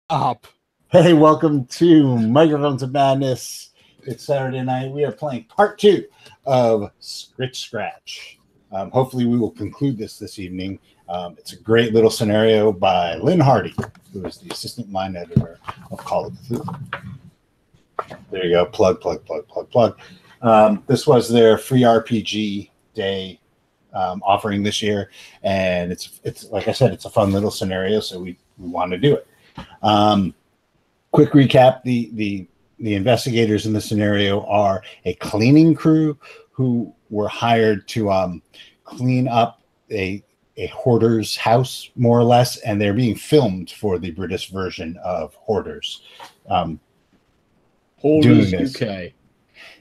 Up. Hey, welcome to Microphones of Madness. It's Saturday night. We are playing part 2 of Scritch Scratch. Hopefully, we will conclude this evening. It's a great little scenario by Lynn Hardy, who is the assistant line editor of Call of Cthulhu. There you go. Plug. This was their free RPG day offering this year, and it's like I said, it's a fun little scenario, so we want to do it. Quick recap: the investigators in the scenario are a cleaning crew who were hired to clean up a hoarder's house, more or less, and they're being filmed for the British version of Hoarders. Hoarders UK,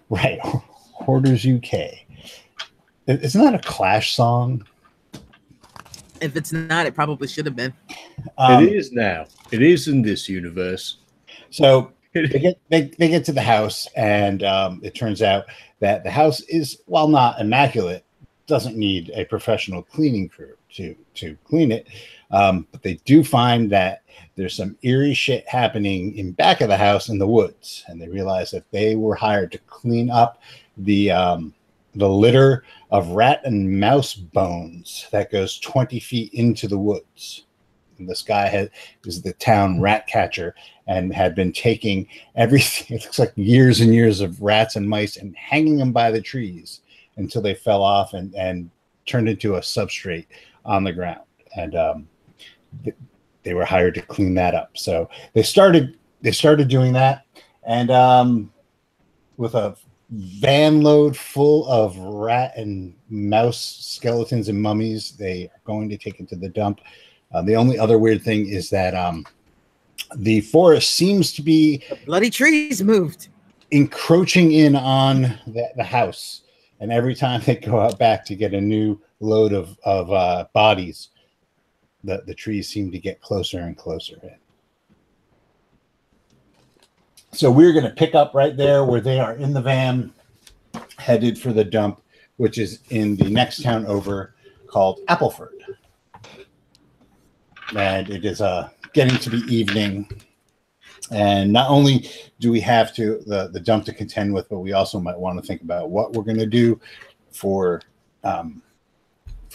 right? Hoarders UK. Isn't that a Clash song? If it's not, it probably should have been. It is now. It is in this universe. So they get to the house, and it turns out that the house is, while not immaculate, doesn't need a professional cleaning crew to clean it. But they do find that there's some eerie shit happening in back of the house in the woods, and they realize that they were hired to clean up the litter of rat and mouse bones that goes 20 feet into the woods. And this guy is the town rat catcher and had been taking everything, it looks like years and years of rats and mice, and hanging them by the trees until they fell off and turned into a substrate on the ground. And they were hired to clean that up. So they started doing that, and with a van load full of rat and mouse skeletons and mummies, they are going to take it to the dump. The only other weird thing is that the forest seems to be the bloody trees moved, encroaching in on the house, and every time they go out back to get a new load of bodies, the trees seem to get closer and closer in. So we're going to pick up right there where they are in the van, headed for the dump, which is in the next town over called Appleford. And it is getting to be evening. And not only do we have the dump to contend with, but we also might want to think about what we're going to do for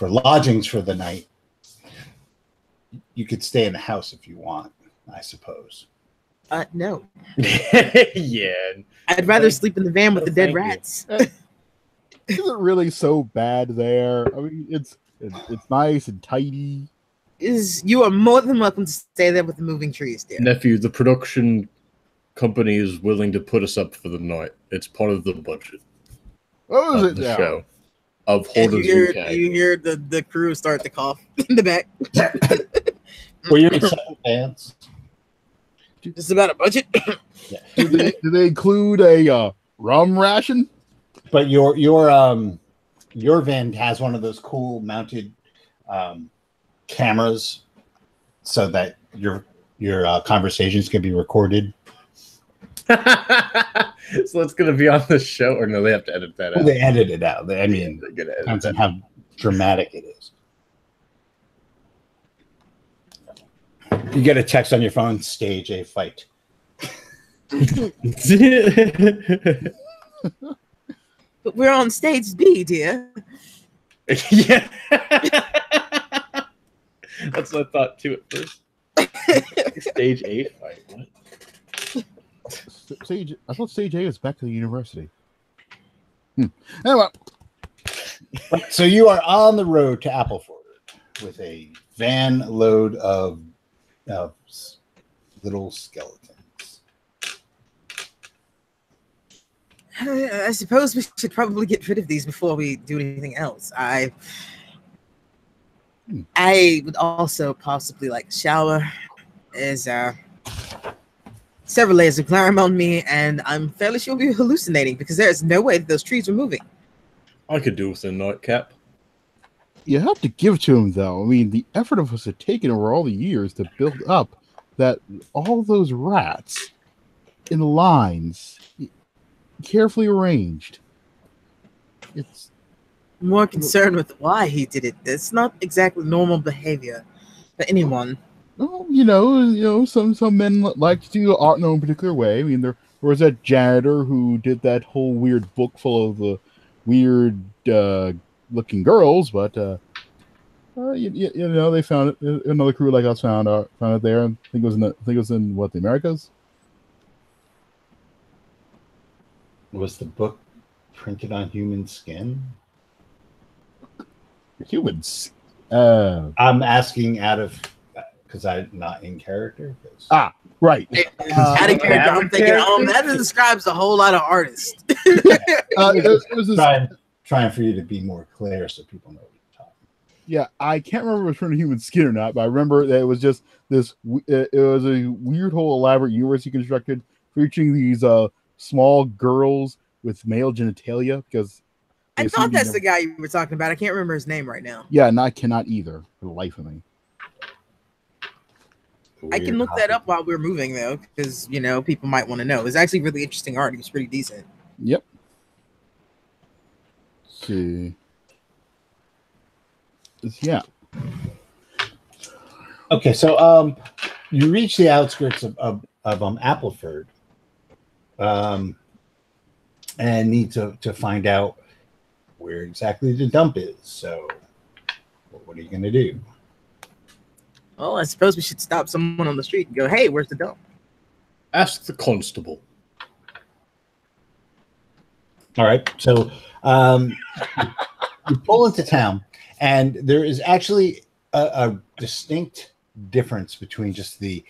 lodgings for the night. You could stay in the house if you want, I suppose. No. Yeah. I'd rather sleep in the van with the dead rats. Isn't really so bad there. I mean, it's nice and tidy. You are more than welcome to stay there with the moving trees, dear. Nephew, the production company is willing to put us up for the night. It's part of the budget. What is of it the now? show of Hoarders UK. You hear the crew start to cough in the back. Well, you're in separate vans. Just about a budget. Yeah. Do they include a rum ration? But your van has one of those cool mounted cameras, so that your conversations can be recorded. So it's going to be on the show, or no? They have to edit that out. They edit it out. I mean, they're going to edit depends on it. how dramatic it is. You get a text on your phone, stage a fight. But we're on stage B, dear. Yeah. That's what I thought too at first. Stage 8 fight. What? I thought Stage A was back to the university. Anyway. So you are on the road to Appleford with a van load of little skeletons. I suppose we should probably get rid of these before we do anything else. I would also possibly like a shower. There's several layers of glam on me, and I'm fairly sure we're hallucinating because there's no way that those trees are moving. I could do with a nightcap. You have to give to him, though. I mean, the effort of us had taken over all the years to build up that all those rats in lines, carefully arranged. It's more concerned with why he did it. It's not exactly normal behavior for anyone. well, some men like to do art in their own particular way. I mean, there was that janitor who did that whole weird book full of the weird looking girls, but they found it. Another crew like us found it there. I think it was in what, the Americas. Was the book printed on human skin? Humans. I'm asking out of because I'm not in character. Right. Out of character, I'm thinking, that describes a whole lot of artists. It was trying for you to be more clear so people know what you're talking. Yeah, I can't remember if it was from human skin or not, but I remember that it was just this. It was a weird whole elaborate universe he constructed, featuring these small girls with male genitalia. Because I thought that's the guy you were talking about. I can't remember his name right now. Yeah, and I cannot either for the life of me. I can look that up while we're moving, though, because, people might want to know. It's actually really interesting art. It was pretty decent. Yep. Let's see. Yeah. Okay, so you reach the outskirts of Appleford, and need to find out where exactly the dump is. So, what are you going to do? Well, I suppose we should stop someone on the street and go, hey, where's the dump? Ask the constable. All right. So you pull into town, and there is actually a distinct difference between just the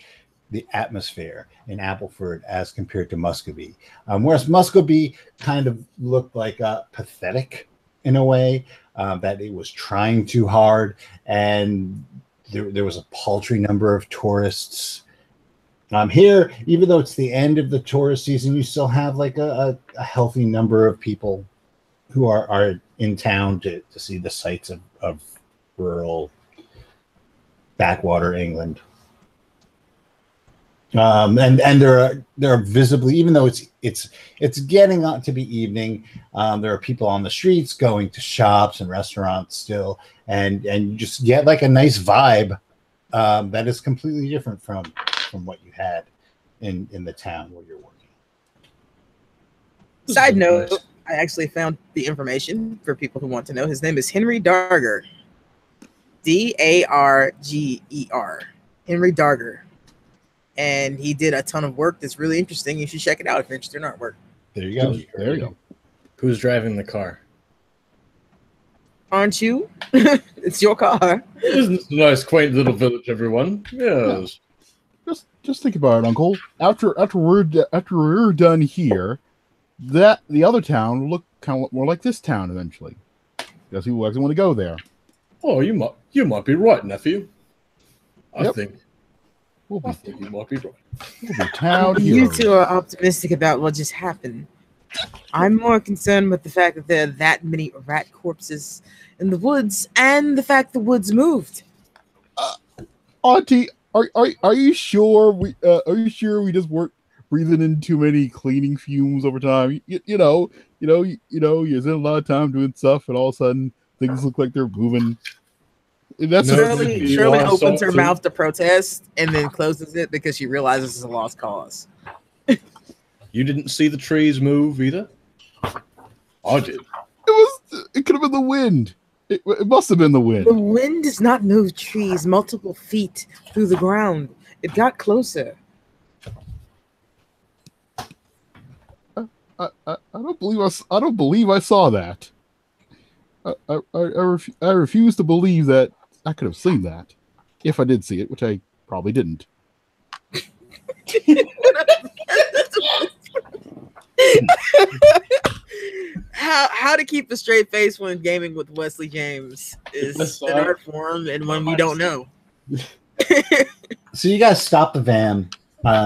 atmosphere in Appleford as compared to Muscovy. Whereas Muscovy kind of looked like pathetic in a way, that it was trying too hard, and there was a paltry number of tourists. Here, even though it's the end of the tourist season, you still have like a healthy number of people who are in town to see the sights of rural backwater England. And there are visibly, even though it's getting on to be evening, there are people on the streets going to shops and restaurants still, and you just get like a nice vibe that is completely different from what you had in the town where you're working. Side note, I actually found the information for people who want to know. His name is Henry Darger. Darger. Henry Darger. And he did a ton of work that's really interesting. You should check it out if you're interested in artwork. There you go. There you go. Who's driving the car? Aren't you? It's your car. Isn't this a nice, quaint little village, everyone? Yes. Just think about it, Uncle. After we're done here, the other town will look kind of more like this town eventually. Because people actually want to go there. Oh, you might be right, nephew. I Yep. think you might be right. We'll be town You heroes. two are optimistic about what just happened. I'm more concerned with the fact that there are that many rat corpses in the woods, and the fact the woods moved. Auntie, are you sure we just weren't breathing in too many cleaning fumes over time? You know, you spend a lot of time doing stuff, and all of a sudden things look like they're moving. That's Shirley opens her mouth to protest and then closes it because she realizes it's a lost cause. You didn't see the trees move either? I did. It could have been the wind. It must have been the wind. The wind does not move trees multiple feet through the ground. It got closer. I don't believe I saw that. I refuse to believe that I could have seen that. If I did see it, which I probably didn't. How to keep a straight face when gaming with Wesley James is an art form and one we don't know. So you guys stop the van,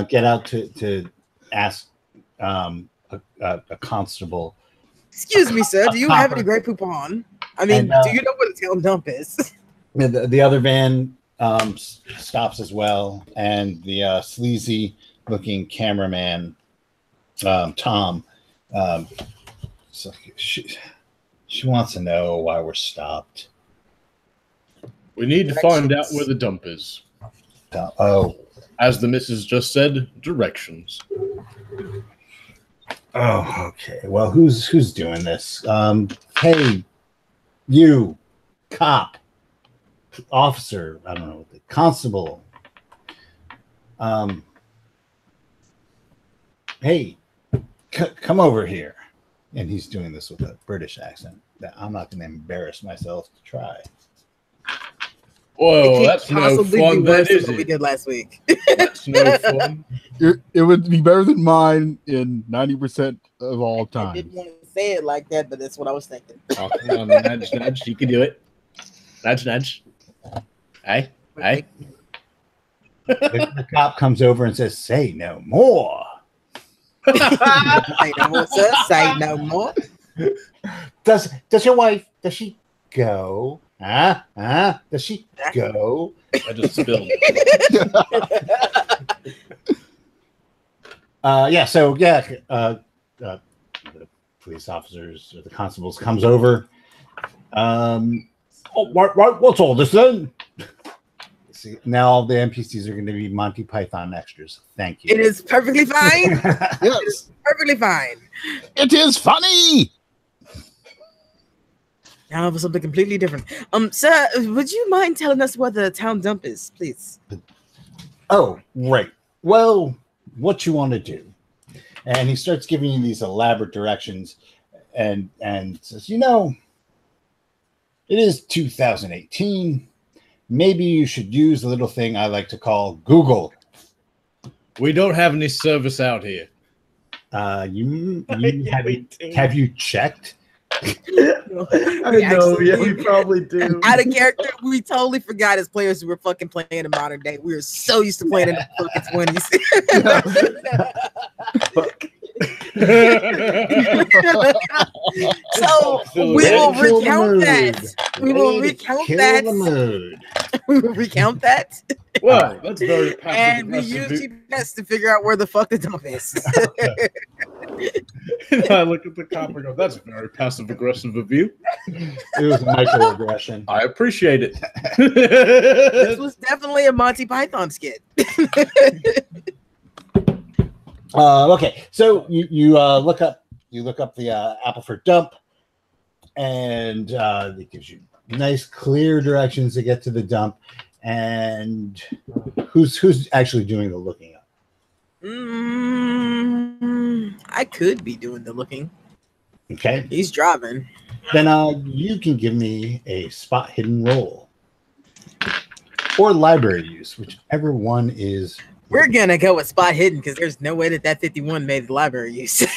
get out to ask a constable. Excuse me, sir. Do you have any Grey Poupon? I mean, do you know what a town dump is? The other van stops as well, and the sleazy-looking cameraman, Tom, so she wants to know why we're stopped. We need to find out where the dump is. Oh. As the missus just said, directions. Oh, okay. Well, who's doing this? Hey, you, cop, officer. I don't know, the constable. Hey, come over here. And he's doing this with a British accent that I'm not going to embarrass myself to try. Whoa, that's no fun, that is what we it? did last week. That's no fun. It would be better than mine in 90% of all I time. didn't want to say it like that, but that's what I was thinking. Oh, come on, nudge, nudge. You can do it. Nudge, nudge. Hey, hey. The cop comes over and says, "Say no more." Say no more, sir. Say no more. Does your wife? Does she go? Huh? Does she go? I just spilled. The police officers or the constables comes over. What's all this then? See, now all the NPCs are going to be Monty Python extras. Thank you. It is perfectly fine. Yes. It is perfectly fine. It is funny. Now for something completely different. Sir, would you mind telling us where the town dump is, please? Oh, right. Well, what you want to do? And he starts giving you these elaborate directions, and says, it is 2018. Maybe you should use a little thing I like to call Google. We don't have any service out here. Have you checked? I know, yeah, we probably do. Out of character, we totally forgot as players we were fucking playing in modern day. We were so used to playing in the fucking 20s. So we will recount that. We will recount that. We will recount that. Well, that's very and we use GPS to figure out where the fuck the dump is. And I look at the cop and go, "That's very passive aggressive of you." It was a microaggression. I appreciate it. This was definitely a Monty Python skit. Okay, so you look up the Appleford dump, and it gives you nice clear directions to get to the dump. And who's actually doing the looking up? I could be doing the looking. Okay, He's driving. then you can give me a spot hidden roll or library use, whichever one is. We're gonna go with spot hidden because there's no way that 51 made the library use. All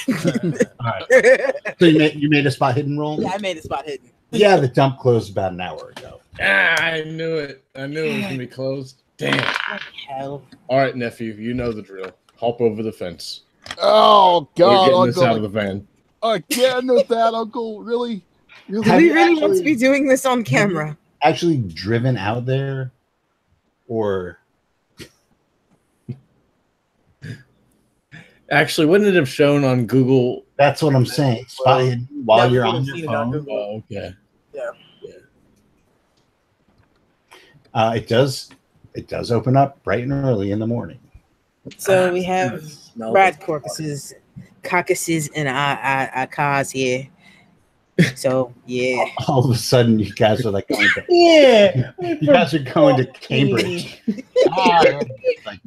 right. So you made a spot hidden roll? Yeah, I made a spot hidden. Yeah, the dump closed about an hour ago. I knew it. I knew it was gonna be closed. Damn. Hell. All right, nephew, you know the drill. Hop over the fence. Oh We're God, getting this Uncle! out of the van. Again with that, Uncle. Really? Do Have we you really want to actually- be doing this on camera? Actually driven out there, or Actually, wouldn't it have shown on Google? that's what I'm saying. Spot hidden while Never you're would've on your seen it on phone. Google. Oh, okay. It does open up bright and early in the morning. So we have Smell rat it. caucuses, in our cars here. So yeah. All of a sudden, you guys are like going to you guys are going to Cambridge. Like,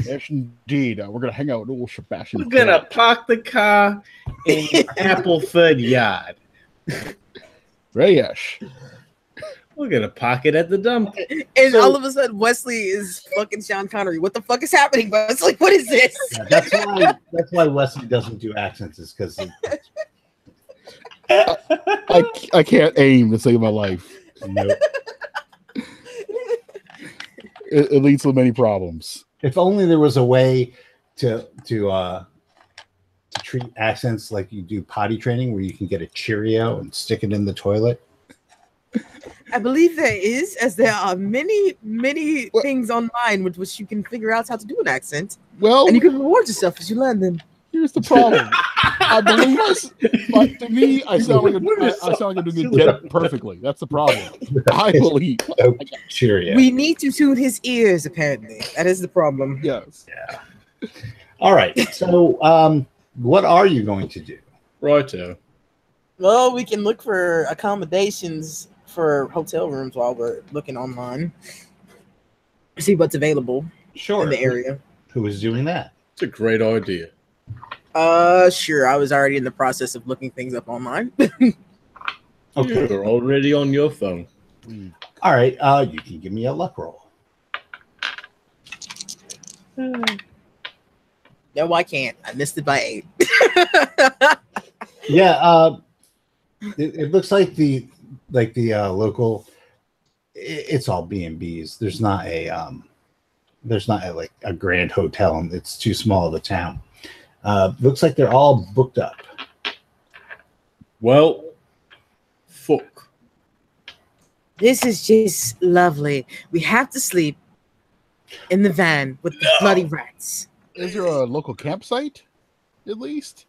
Yes, indeed. We're gonna hang out with old Sebastian. We're gonna park the car in Appleford Yard. Yes. We're gonna park it at the dump. And So- all of a sudden, Wesley is fucking Sean Connery. What the fuck is happening, Wesley? What is this? Yeah, that's why Wesley doesn't do accents, is because I can't aim to save my life. It leads to many problems. if only there was a way to treat accents like you do potty training, where you can get a Cheerio and stick it in the toilet. I believe there is, as there are many things online with which you can figure out how to do an accent, Well, and you can reward yourself as you learn them. Here's the problem. I believe but to me, I sound like I'm doing it dead perfectly. That's the problem. I believe. Oh, Cheerio. We need to tune his ears, apparently. That is the problem. Yes. Yeah. All right. So, what are you going to do? Righto. Well, we can look for accommodations for hotel rooms while we're looking online. See what's available Sure. in the area. Who is doing that? It's a great idea. Sure. I was already in the process of looking things up online. Okay. You're already on your phone. All right. You can give me a luck roll. No, I can't. I missed it by 8. Yeah. It looks like the local. It's all B&Bs. There's not a like a grand hotel, and it's too small of a town. Looks like they're all booked up. Well, fuck. This is just lovely. We have to sleep in the van with the bloody rats. Is there a local campsite, at least,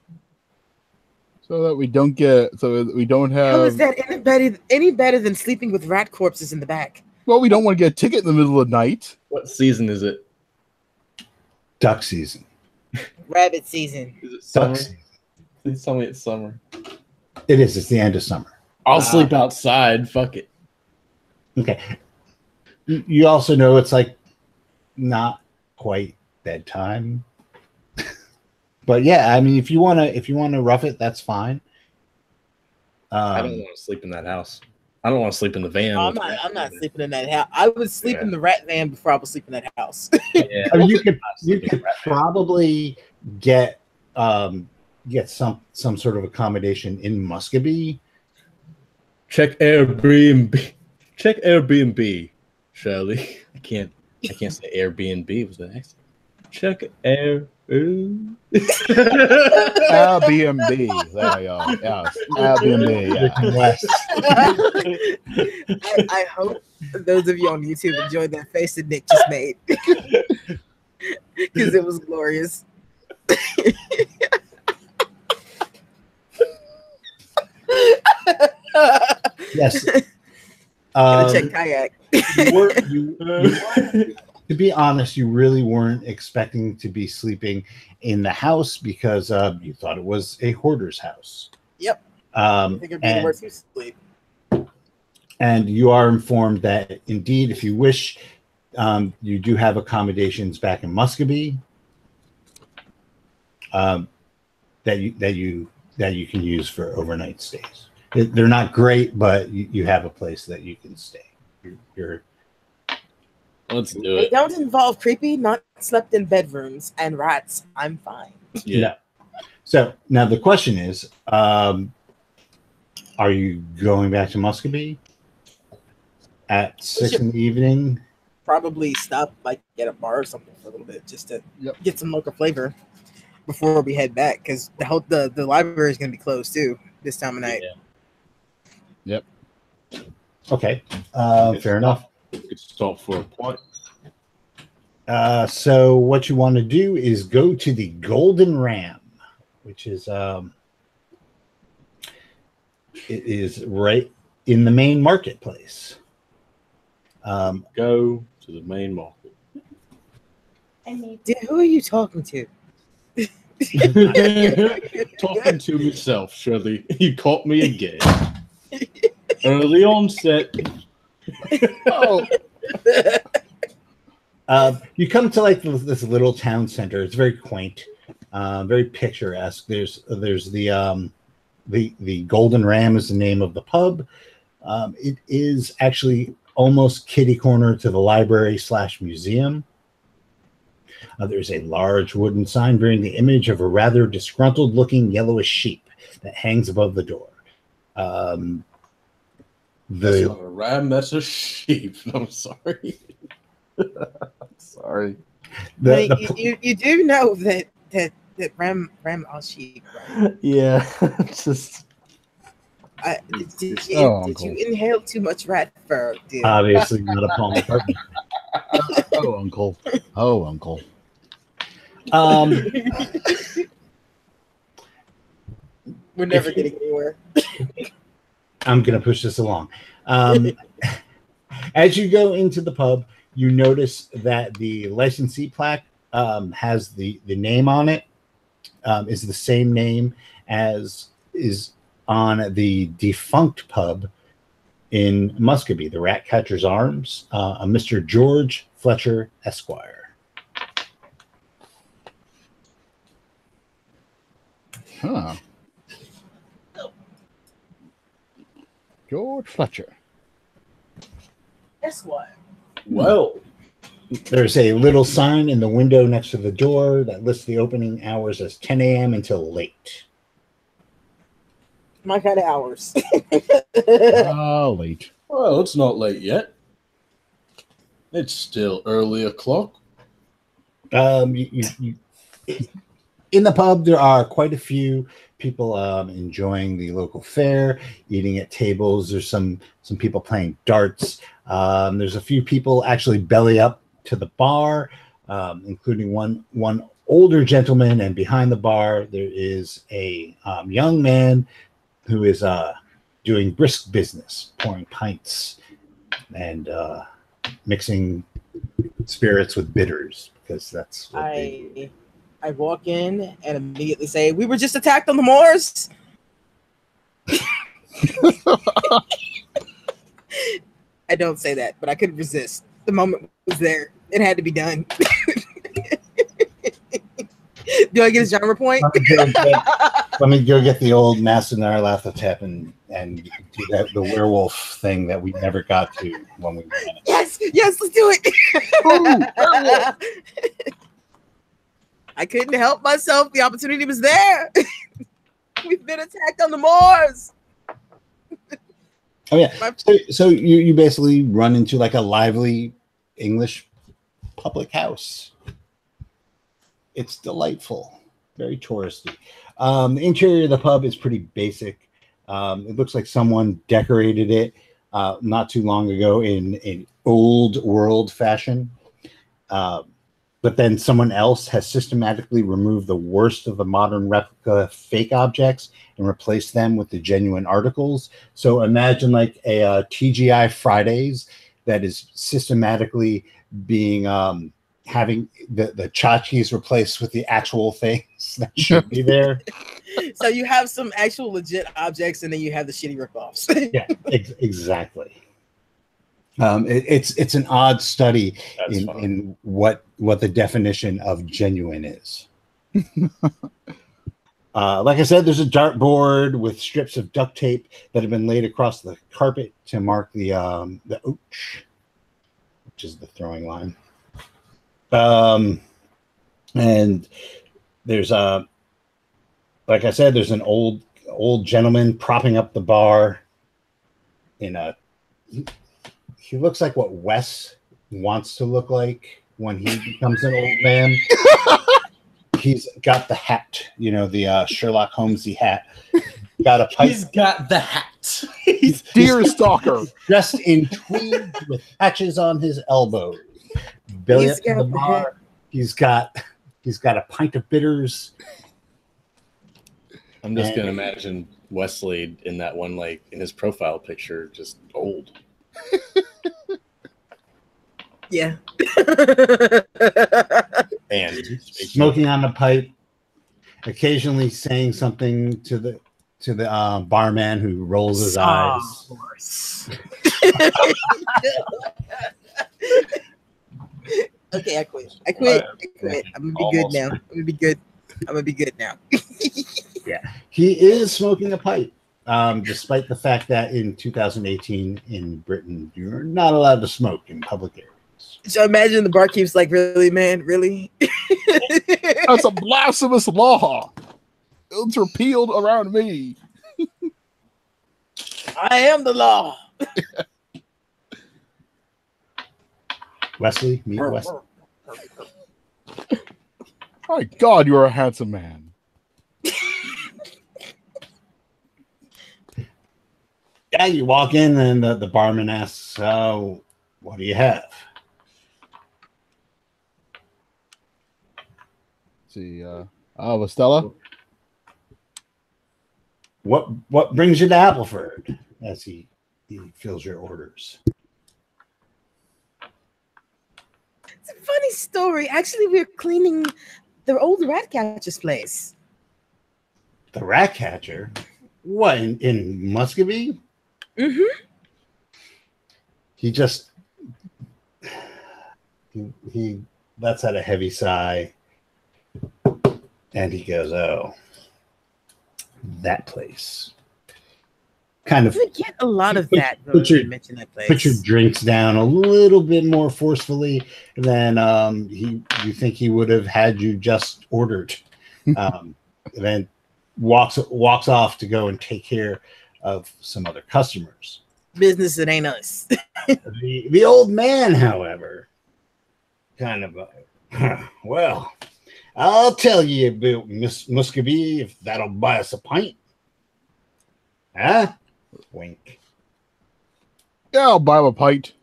so that we don't have? How is that any better than sleeping with rat corpses in the back? Well, we don't want to get a ticket in the middle of the night. What season is it? Duck season. Rabbit season. Is it summer? Duck season. Please tell me it's summer. It is. It's the end of summer. I'll sleep outside. Fuck it. Okay. You also know it's like not quite bedtime. But yeah, I mean, if you wanna rough it, that's fine. I don't want to sleep in that house. I don't want to sleep in the van. I'm not sleeping in that house. I would sleep in the rat van before I would sleep in that house. Yeah. I mean, you could probably get some sort of accommodation in Muscogee. Check Airbnb. Check Airbnb, Shirley. I can't say Airbnb. Was that accent? Check Air. Airbnb. There you go. Yes. Airbnb. Yeah. I hope those of you on YouTube enjoyed that face that Nick just made. Because it was glorious. Yes. Check kayak. To be honest, you really weren't expecting to be sleeping in the house because you thought it was a hoarder's house. Yep. I think it'd be worth you sleep. And you are informed that indeed, if you wish, you do have accommodations back in Muscogee that you can use for overnight stays. They're not great, but you have a place that you can stay. Let's do They it. don't involve creepy, not slept in bedrooms, and rats. I'm fine. Yeah. No. So now the question is, are you going back to Muscogee at 6 in the evening? Probably stop, like, at a bar or something for a little bit, just to Yep. get some local flavor before we head back, because the library is going to be closed too this time of night. Yeah. Yep. Okay, fair enough. We could stop for a point. So what you want to do is go to the Golden Ram, which is it is right in the main marketplace. Go to the main market. Dude, who are you talking to? Talking to myself, Shirley. You caught me again. Early onset. Oh, You come to like this little town center. It's very quaint, very picturesque. There's the Golden Ram is the name of the pub. It is actually almost kitty corner to the library / museum. There's a large wooden sign bearing the image of a rather disgruntled looking yellowish sheep that hangs above the door. That's not a ram, that's a sheep. I'm sorry. Sorry. You do know that ram are sheep, right? Yeah. Just Did Oh, you inhale too much rat fur, dude? Obviously not a Paul McCartney. oh, uncle. Oh, uncle. We're never getting anywhere. I'm going to push this along. As you go into the pub, you notice that the licensee plaque has the name on it, is the same name as is on the defunct pub in Muscogee, the Ratcatcher's Arms, a Mr. George Fletcher Esquire. Huh. George Fletcher. Esquire. Well, There's a little sign in the window next to the door that lists the opening hours as 10 a.m. until late. My kind of hours. Late. well, it's not late yet. It's still early o'clock. In the pub, there are quite a few people enjoying the local fare, eating at tables. There's some people playing darts. There's a few people actually belly up to the bar, including one older gentleman. And behind the bar, there is a young man who is doing brisk business, pouring pints and mixing spirits with bitters, because that's what they do. I walk in and immediately say, "We were just attacked on the moors." I don't say that, but I couldn't resist. The moment was there. It had to be done. Do I get a genre point? Let me go get the old Master-Nyarlathotep and do the werewolf thing that we never got to when we ran it. Yes, let's do it. I couldn't help myself. The opportunity was there. We've been attacked on the moors. Oh yeah. So you basically run into like a lively English public house. It's delightful, very touristy. The interior of the pub is pretty basic. It looks like someone decorated it not too long ago in old world fashion. But then someone else has systematically removed the worst of the modern replica fake objects and replaced them with the genuine articles. So imagine like a TGI Fridays that is systematically being having the tchotchkes replaced with the actual things that should be there. So you have some actual legit objects, and then you have the shitty ripoffs. Yeah, exactly. It's an odd study in what the definition of genuine is. Like I said, there's a dartboard with strips of duct tape that have been laid across the carpet to mark the ouch, which is the throwing line. And there's like I said, there's an old gentleman propping up the bar in a. He looks like what Wes wants to look like when he becomes an old man. He's got the hat, the Sherlock Holmesy hat. Got a pipe. He's got the hat. He's Deer stalker. dressed in tweed with patches on his elbows. Belly up to the bar. He's got a pint of bitters. I'm just gonna imagine Wesley in that one, like in his profile picture, just old. Yeah. And Smoking on the pipe, occasionally saying something to the barman who rolls his eyes. Okay, I quit. I'm gonna be good now. I'm gonna be good now. Yeah, he is smoking a pipe, despite the fact that in 2018 in Britain you're not allowed to smoke in public areas. So imagine the barkeep's like, "Really, man? Really?" That's a blasphemous law. It's repealed around me. I am the law. Wesley, meet Wesley. My God, you are a handsome man. Yeah, you walk in and the barman asks, what do you have? Let's see, Stella. What brings you to Appleford? As he fills your orders. It's a funny story. Actually, we're cleaning the old rat catcher's place. The rat catcher? What, in Muscovy? Mm-hmm. He just he lets out a heavy sigh, and he goes, "Oh, that place." Kind of We get a lot of that when you mention that place. Put your drinks down a little bit more forcefully than you think he would have had you just ordered. Then walks off to go and take care of some other customers. Business that ain't us. The old man, however, kind of well, I'll tell you about Miss Muscovy if that'll buy us a pint. Huh? Wink. Yeah, I'll buy him a pint.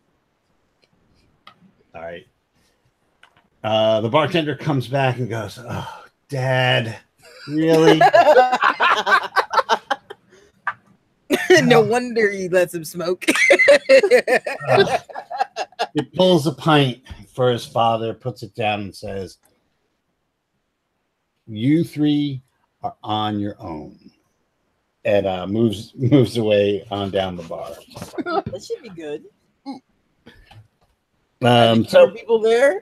All right. The bartender comes back and goes, "Oh, Dad, really?" No wonder he lets him smoke. He pulls a pint for his father, puts it down, and says, "You three are on your own." And moves away on down the bar. That should be good. So people there.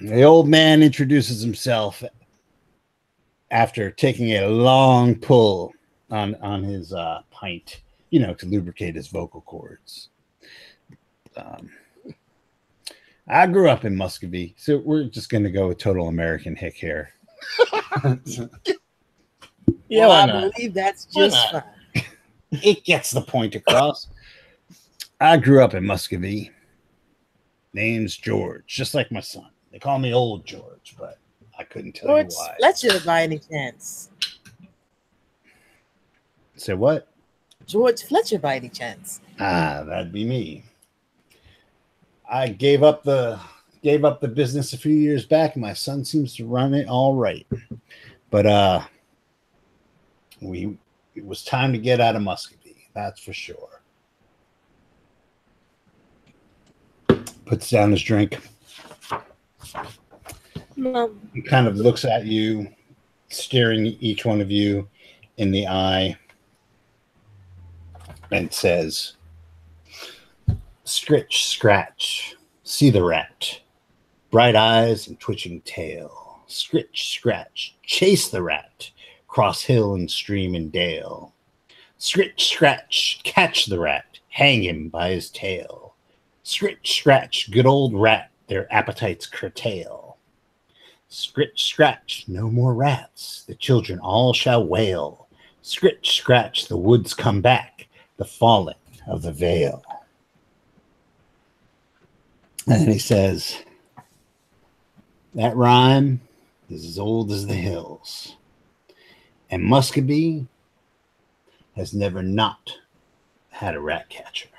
The old man introduces himself after taking a long pull on his pint, to lubricate his vocal cords. I grew up in Muscovy, so we're just going to go with total American hick here. Yeah, well, I believe that's just fine. It gets the point across. I grew up in Muscovy. Name's George, just like my son. They call me Old George, but I couldn't tell you why. Fletcher, by any chance? Say what? George Fletcher, by any chance? That'd be me. I gave up the business a few years back, and my son seems to run it all right. But it was time to get out of Muscovy, that's for sure. Puts down his drink. Mom. He kind of looks at you, staring each one of you in the eye, and says, "Scritch Scratch, see the rat, bright eyes and twitching tail. Scritch Scratch, chase the rat, cross hill and stream and dale. Scritch Scratch, catch the rat, hang him by his tail. Scritch Scratch, good old rat, their appetites curtail. Scritch Scratch, no more rats, the children all shall wail. Scritch Scratch, the woods come back, the falling of the veil." And then he says, "That rhyme is as old as the hills. And Muscovy has never not had a rat catcher."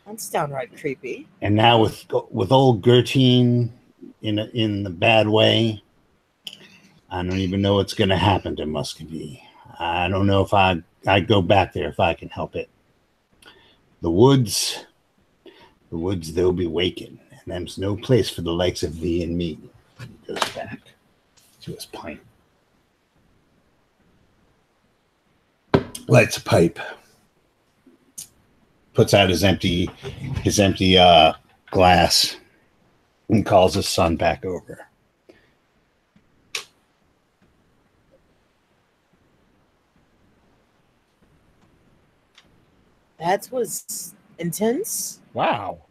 That's downright creepy. And now with old Gertine in the bad way, I don't even know what's going to happen to Muscovy. I don't know if I go back there if I can help it. The woods, they'll be waking, and there's no place for the likes of thee and me. He goes back to his pint. Lights a pipe. Puts out his empty glass and calls his son back over. That was intense. Wow.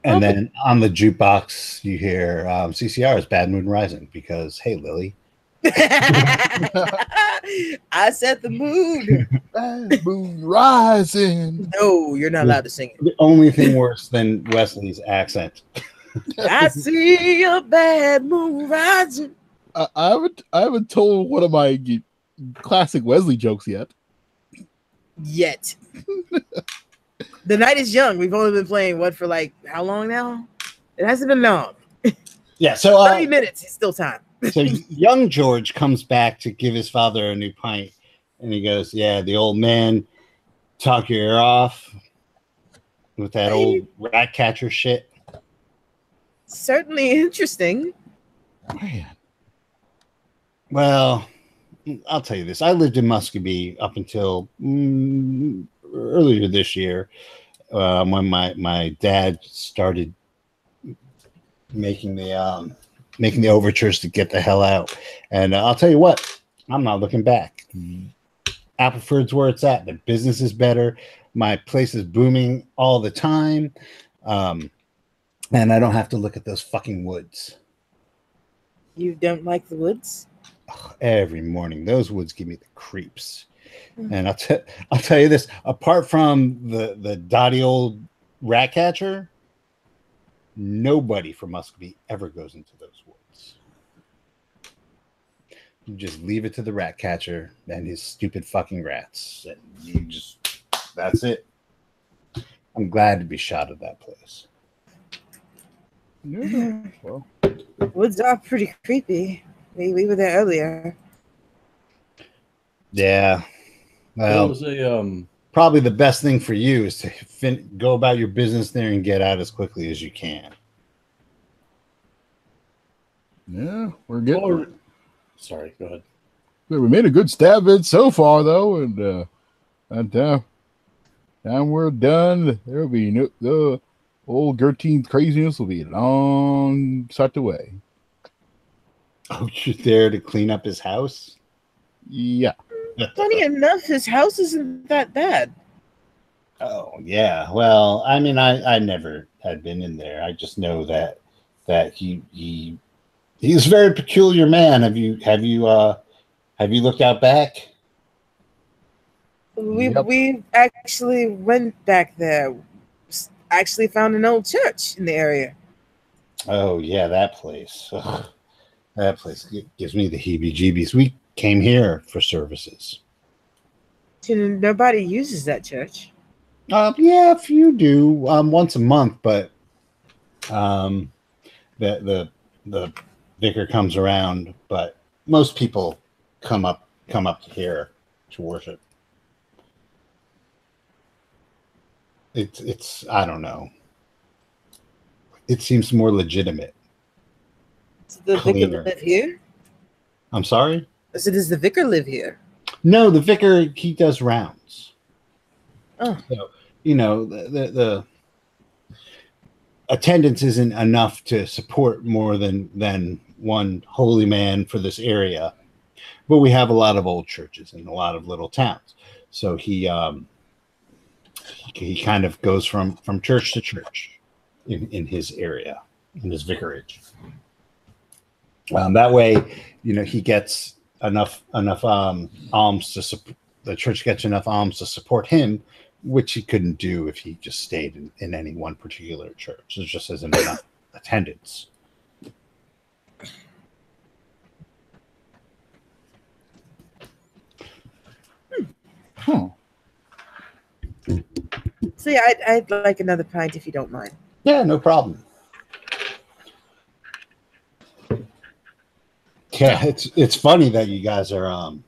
And then on the jukebox, you hear CCR's Bad Moon Rising because, hey, Lily. I set the mood. Bad moon rising. No, you're not allowed to sing it. The only thing worse than Wesley's accent. I see a bad moon rising. I haven't told one of my classic Wesley jokes yet. The night is young. We've only been playing for like how long now? It hasn't been long. Yeah, so 30 minutes is still time. so young George comes back to give his father a new pint, and he goes, "Yeah, the old man talk your ear off with that old rat catcher shit." Certainly interesting. Man. Well, I'll tell you this. I lived in Muscogee up until earlier this year when my dad started making the overtures to get the hell out. And I'll tell you what, I'm not looking back. Appleford's where it's at. The business is better. My place is booming all the time. And I don't have to look at those fucking woods. You don't like the woods? Every morning, those woods give me the creeps. And I'll tell you this: apart from the dotty old rat catcher, nobody from Muscogee ever goes into those woods. You just leave it to the rat catcher and his stupid fucking rats, and that's it. I'm glad to be shot at that place. Yeah. Well, Woods are pretty creepy. We were there earlier. Yeah. There Well, was a probably the best thing for you is to go about your business there and get out as quickly as you can. yeah, we're getting. Sorry, go ahead. We made a good stab at it so far, though, and time we're done, there'll be the old Gertine craziness will be long sucked away. Oh, you're there to clean up his house? Yeah. Funny enough, his house isn't that bad. Oh, yeah. Well, I mean, I never had been in there. I just know that he's a very peculiar man. Have you looked out back? We actually went back there. Actually found an old church in the area. Oh, yeah, that place. Ugh. That place gives me the heebie-jeebies. We came here for services. Nobody uses that church. Yeah, a few do once a month, but the vicar comes around, but most people come up here to worship. It's I don't know. It seems more legitimate. Does the Cleaner. vicar live here? I'm sorry? So does the vicar live here? No, the vicar, he does rounds. Oh. So, the attendance isn't enough to support more than one holy man for this area. But we have a lot of old churches in a lot of little towns. So he kind of goes from church to church in his area, in his vicarage. That way, he gets enough alms to support. The church gets enough alms to support him, which he couldn't do if he just stayed in any one particular church. It just isn't enough attendance. Huh. So yeah, I'd like another pint if you don't mind. Yeah, no problem. Yeah, it's funny that you guys are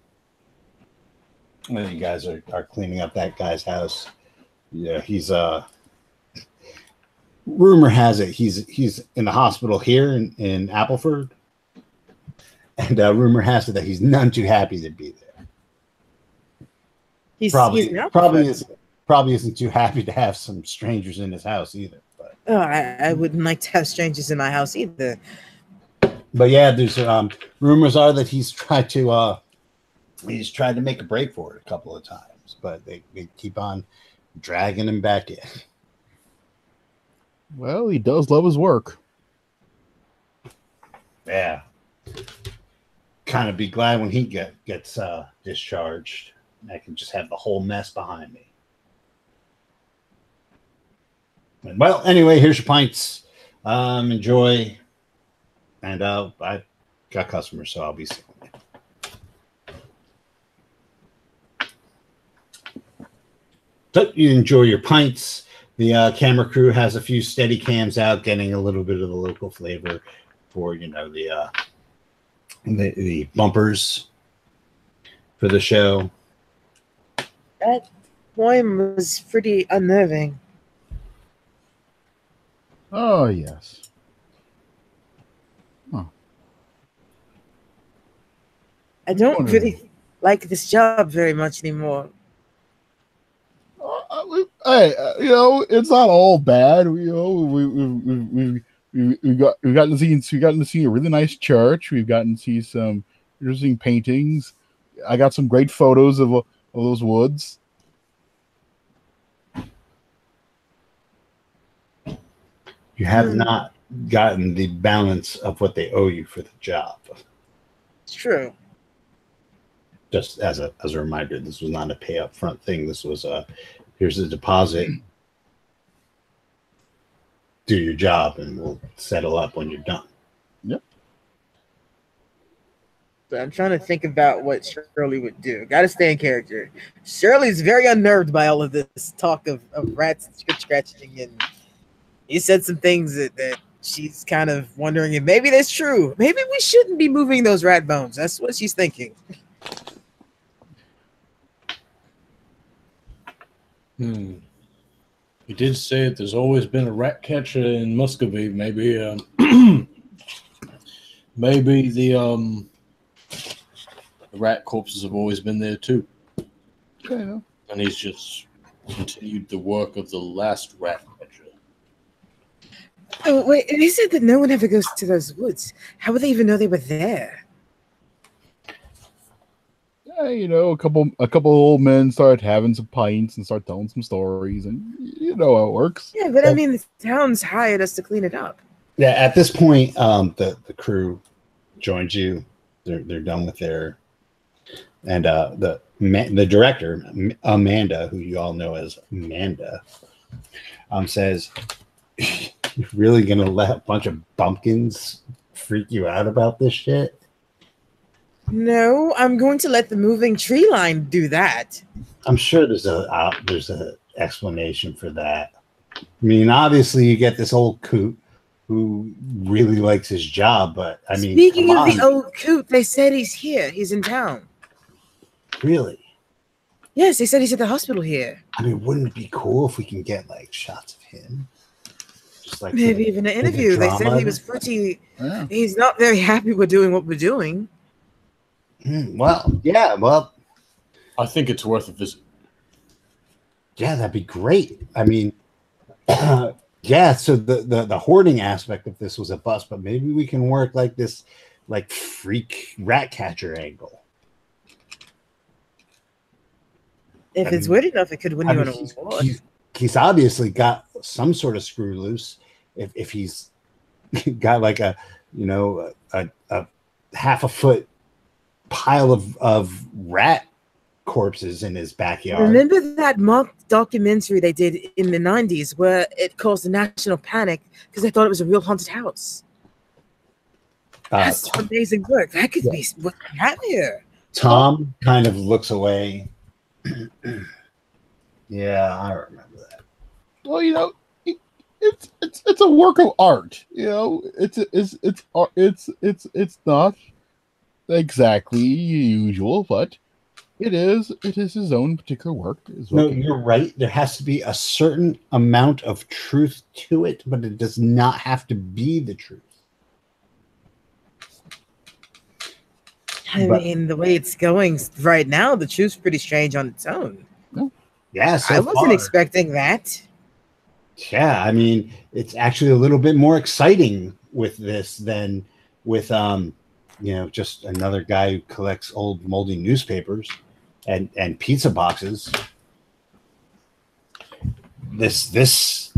cleaning up that guy's house. Yeah, he's rumor has it he's in the hospital here in Appleford, and rumor has it that he's none too happy to be there. He's Probably isn't too happy to have some strangers in his house either. But I wouldn't like to have strangers in my house either. But yeah, there's rumors are that he's tried to make a break for it a couple of times, but they keep on dragging him back in. Well, he does love his work. Yeah. Kind of be glad when he gets discharged. I can just have the whole mess behind me. Well, anyway, here's your pints. Enjoy. And I got customers, so I'll be seeing you. So you enjoy your pints. The camera crew has a few steady cams out, getting a little bit of the local flavor. for the bumpers for the show. That poem was pretty unnerving. Oh, yes. I don't really like this job very much anymore. Hey, it's not all bad. We've gotten to see a really nice church. We've gotten to see some interesting paintings. I got some great photos of those woods. You have not gotten the balance of what they owe you for the job. It's true. Just as a reminder, this was not a pay up front thing. This was here's a deposit. Do your job, and we'll settle up when you're done. Yep. So I'm trying to think about what Shirley would do. Got to stay in character. Shirley's very unnerved by all of this talk of rats and scritch scratching, and he said some things that she's kind of wondering if maybe that's true. Maybe we shouldn't be moving those rat bones. That's what she's thinking. He did say that there's always been a rat catcher in Muscovy. Maybe, maybe the rat corpses have always been there too. Okay. And he's just continued the work of the last rat catcher. Oh wait, they said that no one ever goes to those woods. How would they even know they were there? A couple of old men started having some pints and start telling some stories, and you know how it works. Yeah, but I mean, the town's hired us to clean it up. Yeah, at this point, the crew joins you. They're done with their, and the director, Amanda, who you all know as Amanda, says, "You're really gonna let a bunch of bumpkins freak you out about this shit?" No, I'm going to let the moving tree line do that. I'm sure there's a explanation for that. I mean, obviously, you get this old coot who really likes his job, but I mean, speaking of the old coot, they said he's here. He's in town. Really? Yes, they said he's at the hospital here. I mean, wouldn't it be cool if we can get like shots of him? Just like maybe even an interview. They said he was pretty. Yeah. He's not very happy we're doing what we're doing. Well, yeah, well, I think it's worth a visit. Yeah, that'd be great. I mean, yeah. So the hoarding aspect of this was a bust, but maybe we can work like this, like freak rat catcher angle. If it's weird enough, it could win you an award. He's obviously got some sort of screw loose. If he's got like a half a foot pile of rat corpses in his backyard. Remember that mock documentary they did in the 90s where it caused a national panic because they thought it was a real haunted house? That's amazing work. That could be what we have here. Tom kind of looks away. Yeah, I remember that. Well, it's a work of art. It's not exactly usual, but it is his own particular work. No, you're right. There has to be a certain amount of truth to it, but it does not have to be the truth. I mean, the way it's going right now, the truth's pretty strange on its own. Yeah, I wasn't expecting that. Yeah, I mean, it's actually a little bit more exciting with this than with just another guy who collects old moldy newspapers and pizza boxes. This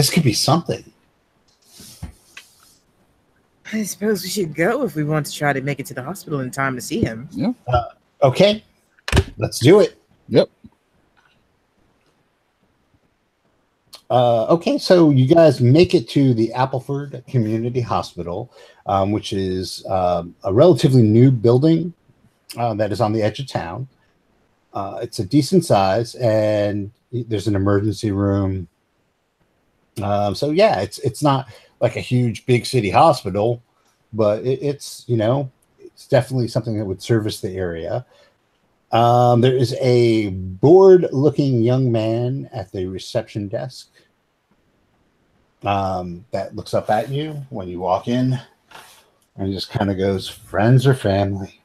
could be something. I suppose we should go if we want to try to make it to the hospital in time to see him. Yeah. Okay, let's do it. Yep. Okay, so you guys make it to the Appleford Community Hospital, which is a relatively new building that is on the edge of town. It's a decent size, and there's an emergency room. So yeah, it's not like a huge big city hospital, but it's it's definitely something that would service the area. There is a bored-looking young man at the reception desk that looks up at you when you walk in, and just kind of goes, "Friends or family?"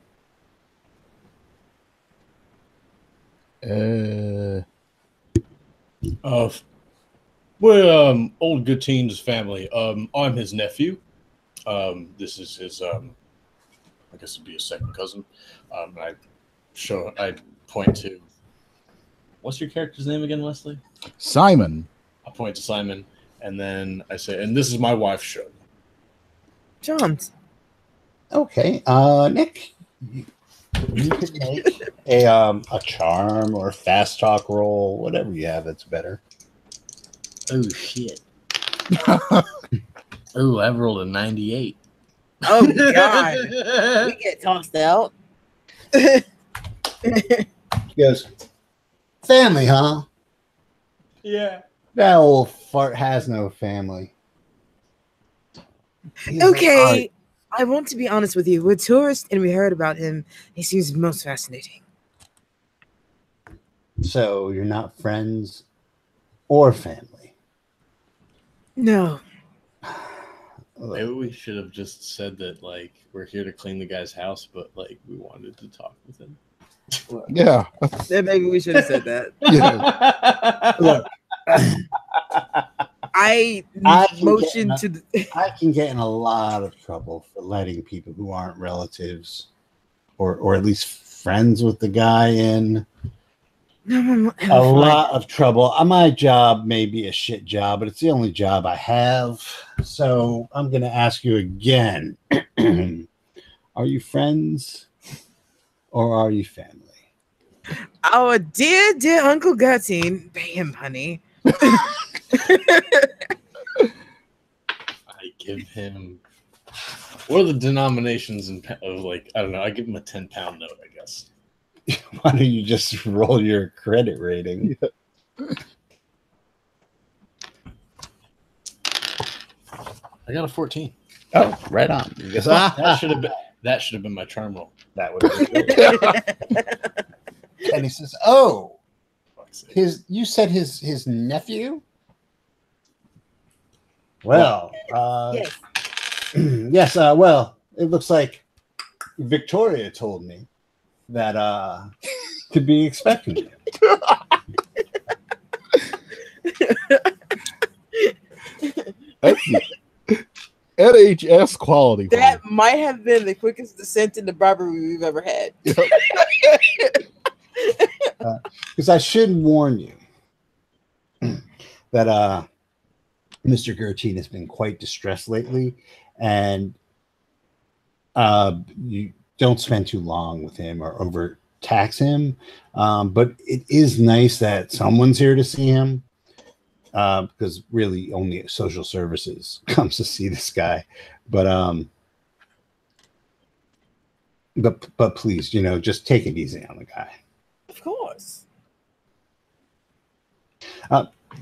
We're old Gutierrez's family. I'm his nephew. This is his. I guess it'd be a second cousin. I point to. What's your character's name again, Leslie? Simon. I point to Simon, and then I say, "And this is my wife, Shirley." John. Okay, Nick, you could make a charm or fast talk roll, whatever you have that's better. Oh shit! Oh, I rolled a 98. Oh God, we get tossed out. He goes, "Family, huh? Yeah. That old fart has no family." He's Okay, like, I want to be honest with you. We're tourists, and we heard about him. He seems most fascinating. "So you're not friends or family?" No. Maybe we should have just said that, like, we're here to clean the guy's house, but like we wanted to talk with him. Yeah. Then maybe we should have said that. Yeah. Look, I can motioned get to the I can get in a lot of trouble for letting people who aren't relatives or at least friends with the guy in. A lot of trouble. My job may be a shit job, but it's the only job I have. So I'm going to ask you again. Are you friends or are you family? Our dear Uncle Gertine. Pay him, honey. I give him. What are the denominations of, like, I don't know. I give him a 10-pound note, I guess. Why don't you just roll your credit rating? I got a 14. Oh, right on. Because That should have been my charm roll. that would be good. And he says, "Oh, you said his nephew?" Well, Yes. yes. Well, it looks like Victoria told me that could be expecting you. NHS quality. That might have been the quickest descent into bribery we've ever had. Because I should warn you that Mr. Gertine has been quite distressed lately, and you don't spend too long with him or overtax him. But it is nice that someone's here to see him, because really only social services comes to see this guy. But please, just take it easy on the guy. Of course.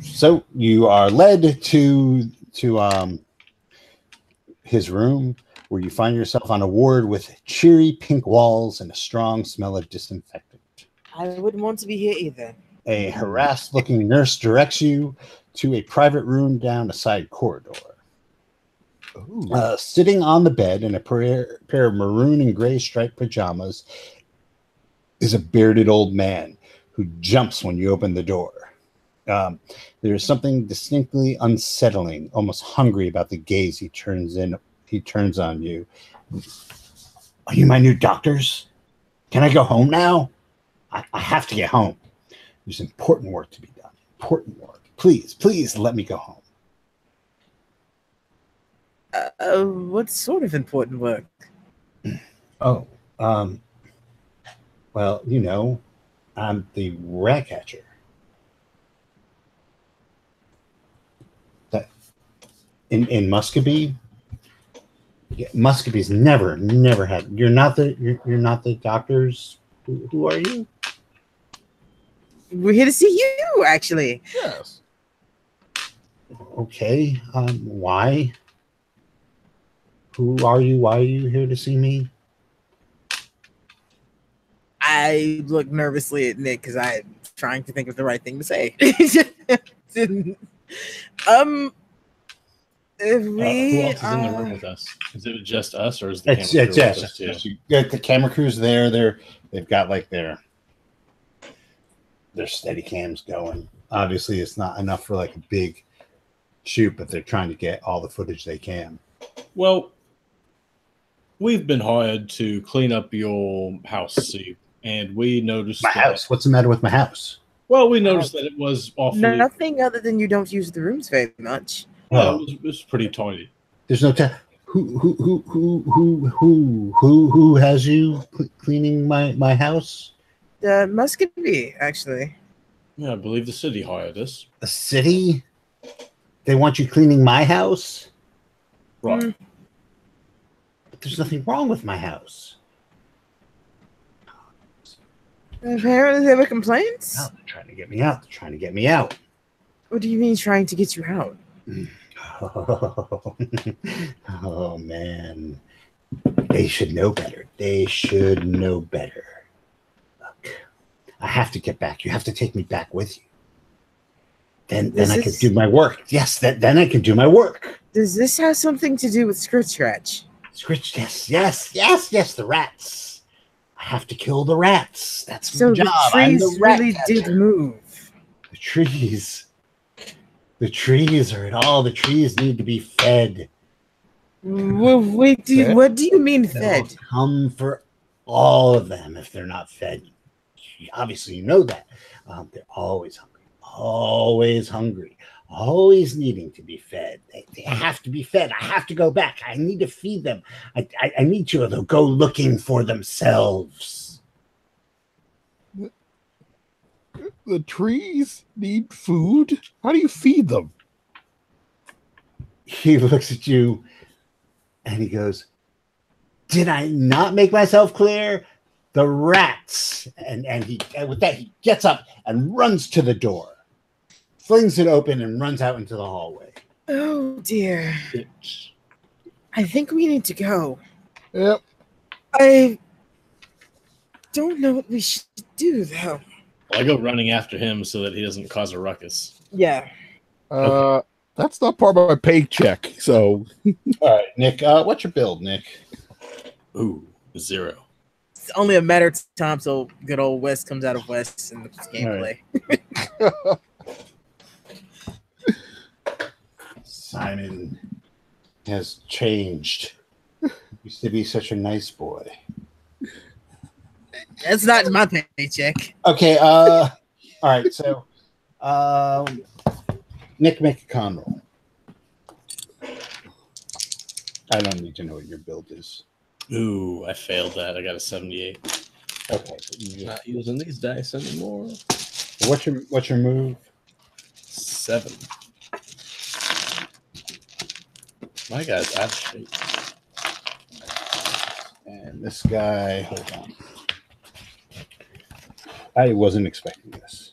So you are led to his room, where you find yourself on a ward with cheery pink walls and a strong smell of disinfectant. I wouldn't want to be here either. A harassed-looking nurse directs you to a private room down a side corridor. Sitting on the bed in a pair of maroon and gray striped pajamas is a bearded old man who jumps when you open the door. There is something distinctly unsettling, almost hungry about the gaze he turns on you. "Are you my new doctors? Can I go home now? I have to get home. There's important work to be done. Important work. Please let me go home." What sort of important work? Oh, well, I'm the rat catcher. That in Muscovy. Yeah, Muscovy's never had. You're not the doctors. Who are you? We're here to see you, actually. Yes. Okay. Why? Who are you? Why are you here to see me? I look nervously at Nick because I'm trying to think of the right thing to say. If Who we else is in the room with us? Is it just us, or is the It's camera crew with us yes. too? You got the camera crews there. They've got like their steady cams going. Obviously, it's not enough for like a big shoot, but they're trying to get all the footage they can. Well, we've been hired to clean up your house, see, and we noticed My house. What's the matter with my house? Well, we noticed that it was awfully. Nothing other than you don't use the rooms very much. Well, it was pretty tiny. There's no time. Who has you cleaning my house? Muscovy, actually. Yeah, I believe the city hired us. The city? They want you cleaning my house? Right. But there's nothing wrong with my house. Apparently there were complaints. No, they're trying to get me out. They're trying to get me out. What do you mean trying to get you out? Oh, man. They should know better. They should know better. Look, I have to get back. You have to take me back with you. Then I can do my work. Yes, then I can do my work. Does this have something to do with Scritch Scratch? Scritch, yes, the rats. I have to kill the rats. That's my So job. the I'm trees the rat really catcher. did move. The trees. The trees are it all. The trees need to be fed. Well, wait, what do you mean fed? They'll come for all of them if they're not fed. Obviously, you know that. They're always hungry, always needing to be fed. They have to be fed. I have to go back. I need to feed them. I need to, or they'll go looking for themselves. The trees need food. How do you feed them? He looks at you and he goes, "Did I not make myself clear? The rats." And with that, he gets up and runs to the door, flings it open, and runs out into the hallway. Oh dear. I think we need to go. Yep. I don't know what we should do, though. Well, I go running after him so that he doesn't cause a ruckus. Yeah. That's not part of my paycheck. So, All right, Nick. What's your build, Nick? Ooh, 0. It's only a matter of time till good old West comes out of West in the gameplay. Simon has changed. Used to be such a nice boy. That's not my paycheck. Okay. All right. So, Nick, make a con roll. I don't need to know what your build is. Ooh, I failed that. I got a 78. Okay. Not using these dice anymore. What's your move? 7. My guy's out of shape. And this guy, hold on. I wasn't expecting this.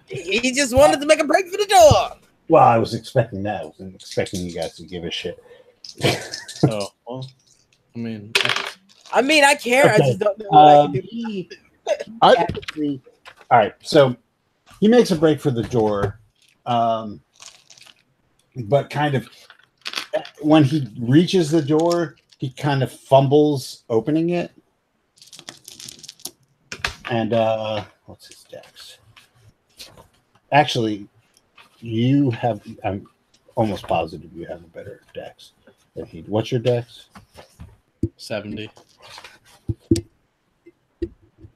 He just wanted to make a break for the door. Well, I was expecting that. I wasn't expecting you guys to give a shit. Oh, well, I mean, I care. Okay. I just don't know what I can do. All right, so he makes a break for the door, but kind of when he reaches the door, he kind of fumbles opening it. And what's his dex? Actually, you have. I'm almost positive you have a better dex than he. What's your dex? 70.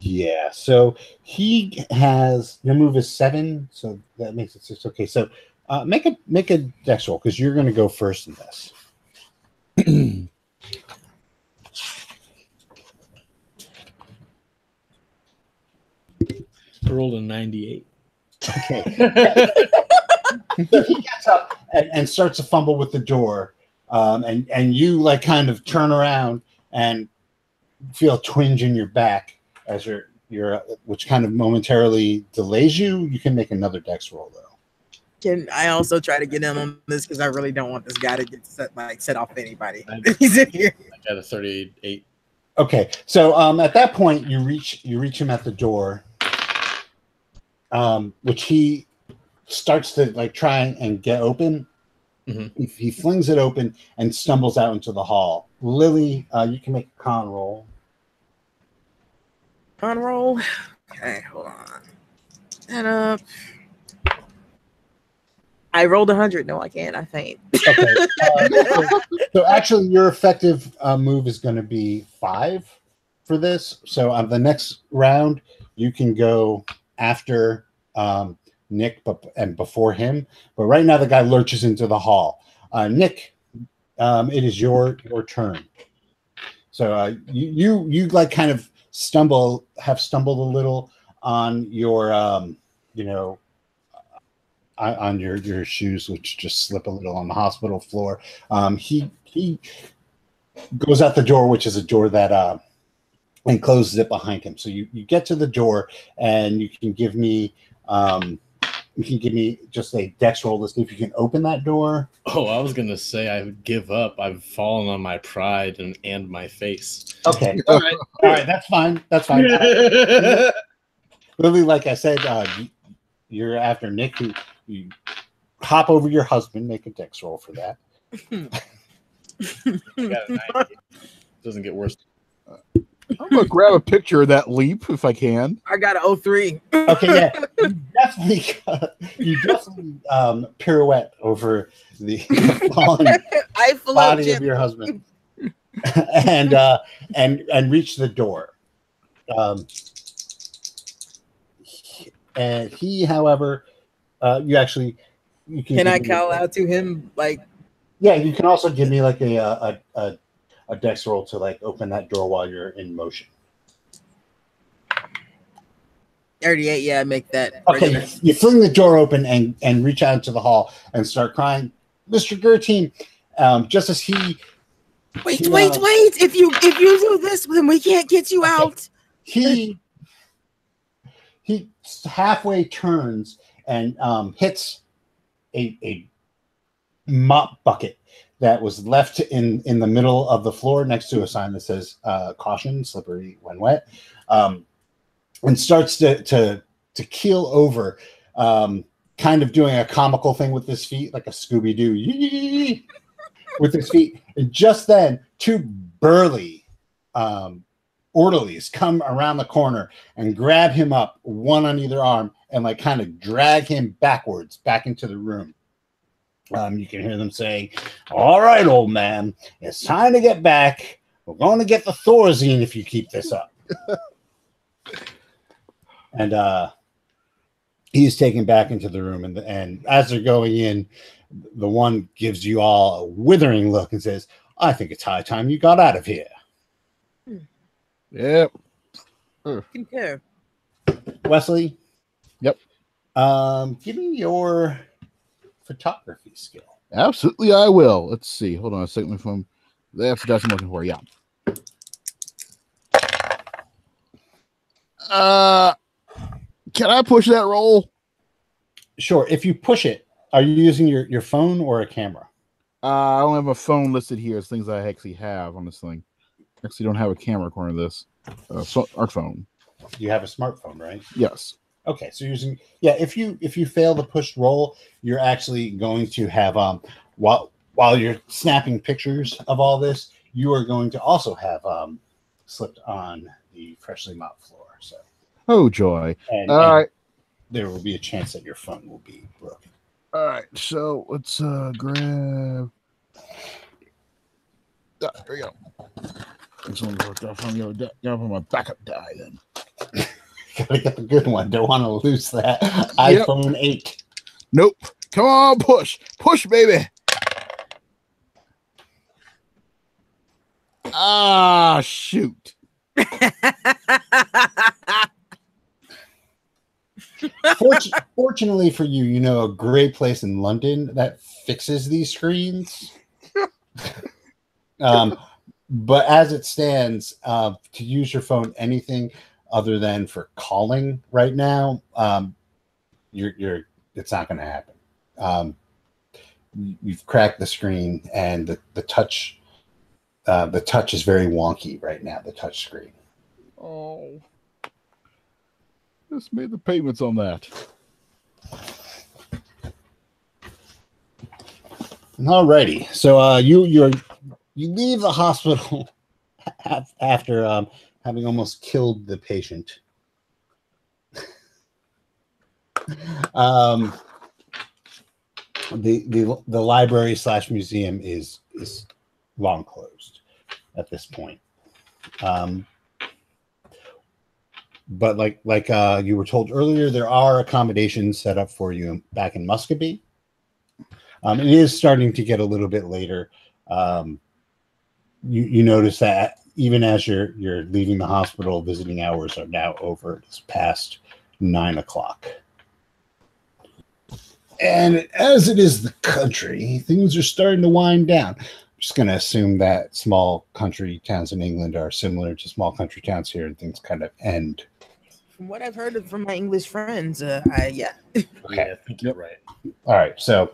Yeah, so he has your move is 7, so that makes it 6. Okay, so make a dex roll because you're going to go first in this. I rolled a 98. Okay. So he gets up and starts to fumble with the door, and you like kind of turn around and feel a twinge in your back as you're which kind of momentarily delays you. You can make another dex roll though. Can I also try to get in on this because I really don't want this guy to get set off anybody. He's in here. I got a 38. Okay, so at that point you reach him at the door, which he starts to like try and get open. Mm-hmm. He flings it open and stumbles out into the hall. Lily, you can make a con roll. Con roll. Okay, hold on. That up. I rolled 100. No, I can't. I faint. Okay. So actually, your effective move is going to be 5 for this. So on the next round, you can go after Nick, and before him. But right now, the guy lurches into the hall. Nick, it is your turn. So you like kind of have stumbled a little on your on your shoes, which just slip a little on the hospital floor. He goes out the door, which is a door that and closes it behind him. So you get to the door, and you can give me just a dex roll to see if you can open that door. Oh, I was gonna say I would give up. I've fallen on my pride and my face. Okay, all right, that's fine. Lily, like I said, you're after Nick. You hop over your husband, make a dex roll for that. I got a 90. Doesn't get worse. I'm gonna grab a picture of that leap if I can. I got an 03. Okay, yeah, you definitely pirouette over the fallen body of your husband, and reach the door. And he, however, you can I call out to him like? Yeah, you can also give me like a dex roll to like open that door while you're in motion. 38, yeah, I make that. Okay, you fling the door open and reach out into the hall and start crying, Mr. Gertine, just as he. Wait! If you do this, then we can't get you out. He halfway turns and hits a mop bucket that was left in the middle of the floor next to a sign that says caution, slippery when wet, and starts to keel over, kind of doing a comical thing with his feet, like a Scooby-Doo with his feet. And just then, 2 burly orderlies come around the corner and grab him up, one on either arm, and like kind of drag him backwards back into the room. You can hear them saying, "All right, old man, it's time to get back. We're going to get the Thorazine if you keep this up." And he's taken back into the room, and as they're going in, the one gives you all a withering look and says, "I think it's high time you got out of here." Yep. Concur. Wesley? Yep. Give me your photography skill. Absolutely, I will. Let's see. Hold on a second. My phone. That's what I'm looking for. Yeah. Can I push that roll? Sure. If you push it, are you using your phone or a camera? I don't have a phone listed here as things I actually have on this thing. I actually don't have a camera according to this. Our phone. You have a smartphone, right? Yes. Okay, so using if you fail the push roll, you're actually going to have while you're snapping pictures of all this, you are going to also have slipped on the freshly mopped floor. So oh joy! And right, there will be a chance that your phone will be broken. All right, so let's grab. There we go. This one worked off from your my backup die then. Gotta get the good one. Don't want to lose that iPhone 8. Nope. Come on, push, baby. Ah, shoot. Fortunately for you, you know a great place in London that fixes these screens. But as it stands, to use your phone anything other than for calling right now, it's not going to happen. You've cracked the screen, and the touch is very wonky right now. The touch screen. Oh, just made the payments on that. Alrighty, so you leave the hospital after having almost killed the patient. The library / museum is long closed at this point. But like you were told earlier, there are accommodations set up for you back in Muscovy. It is starting to get a little bit later. You notice that even as you're leaving the hospital, visiting hours are now over. It's past 9 o'clock. And as it is the country, things are starting to wind down. I'm just going to assume that small country towns in England are similar to small country towns here, and things kind of end. From what I've heard from my English friends, yeah. Okay. Yeah, I think you're right. All right. So,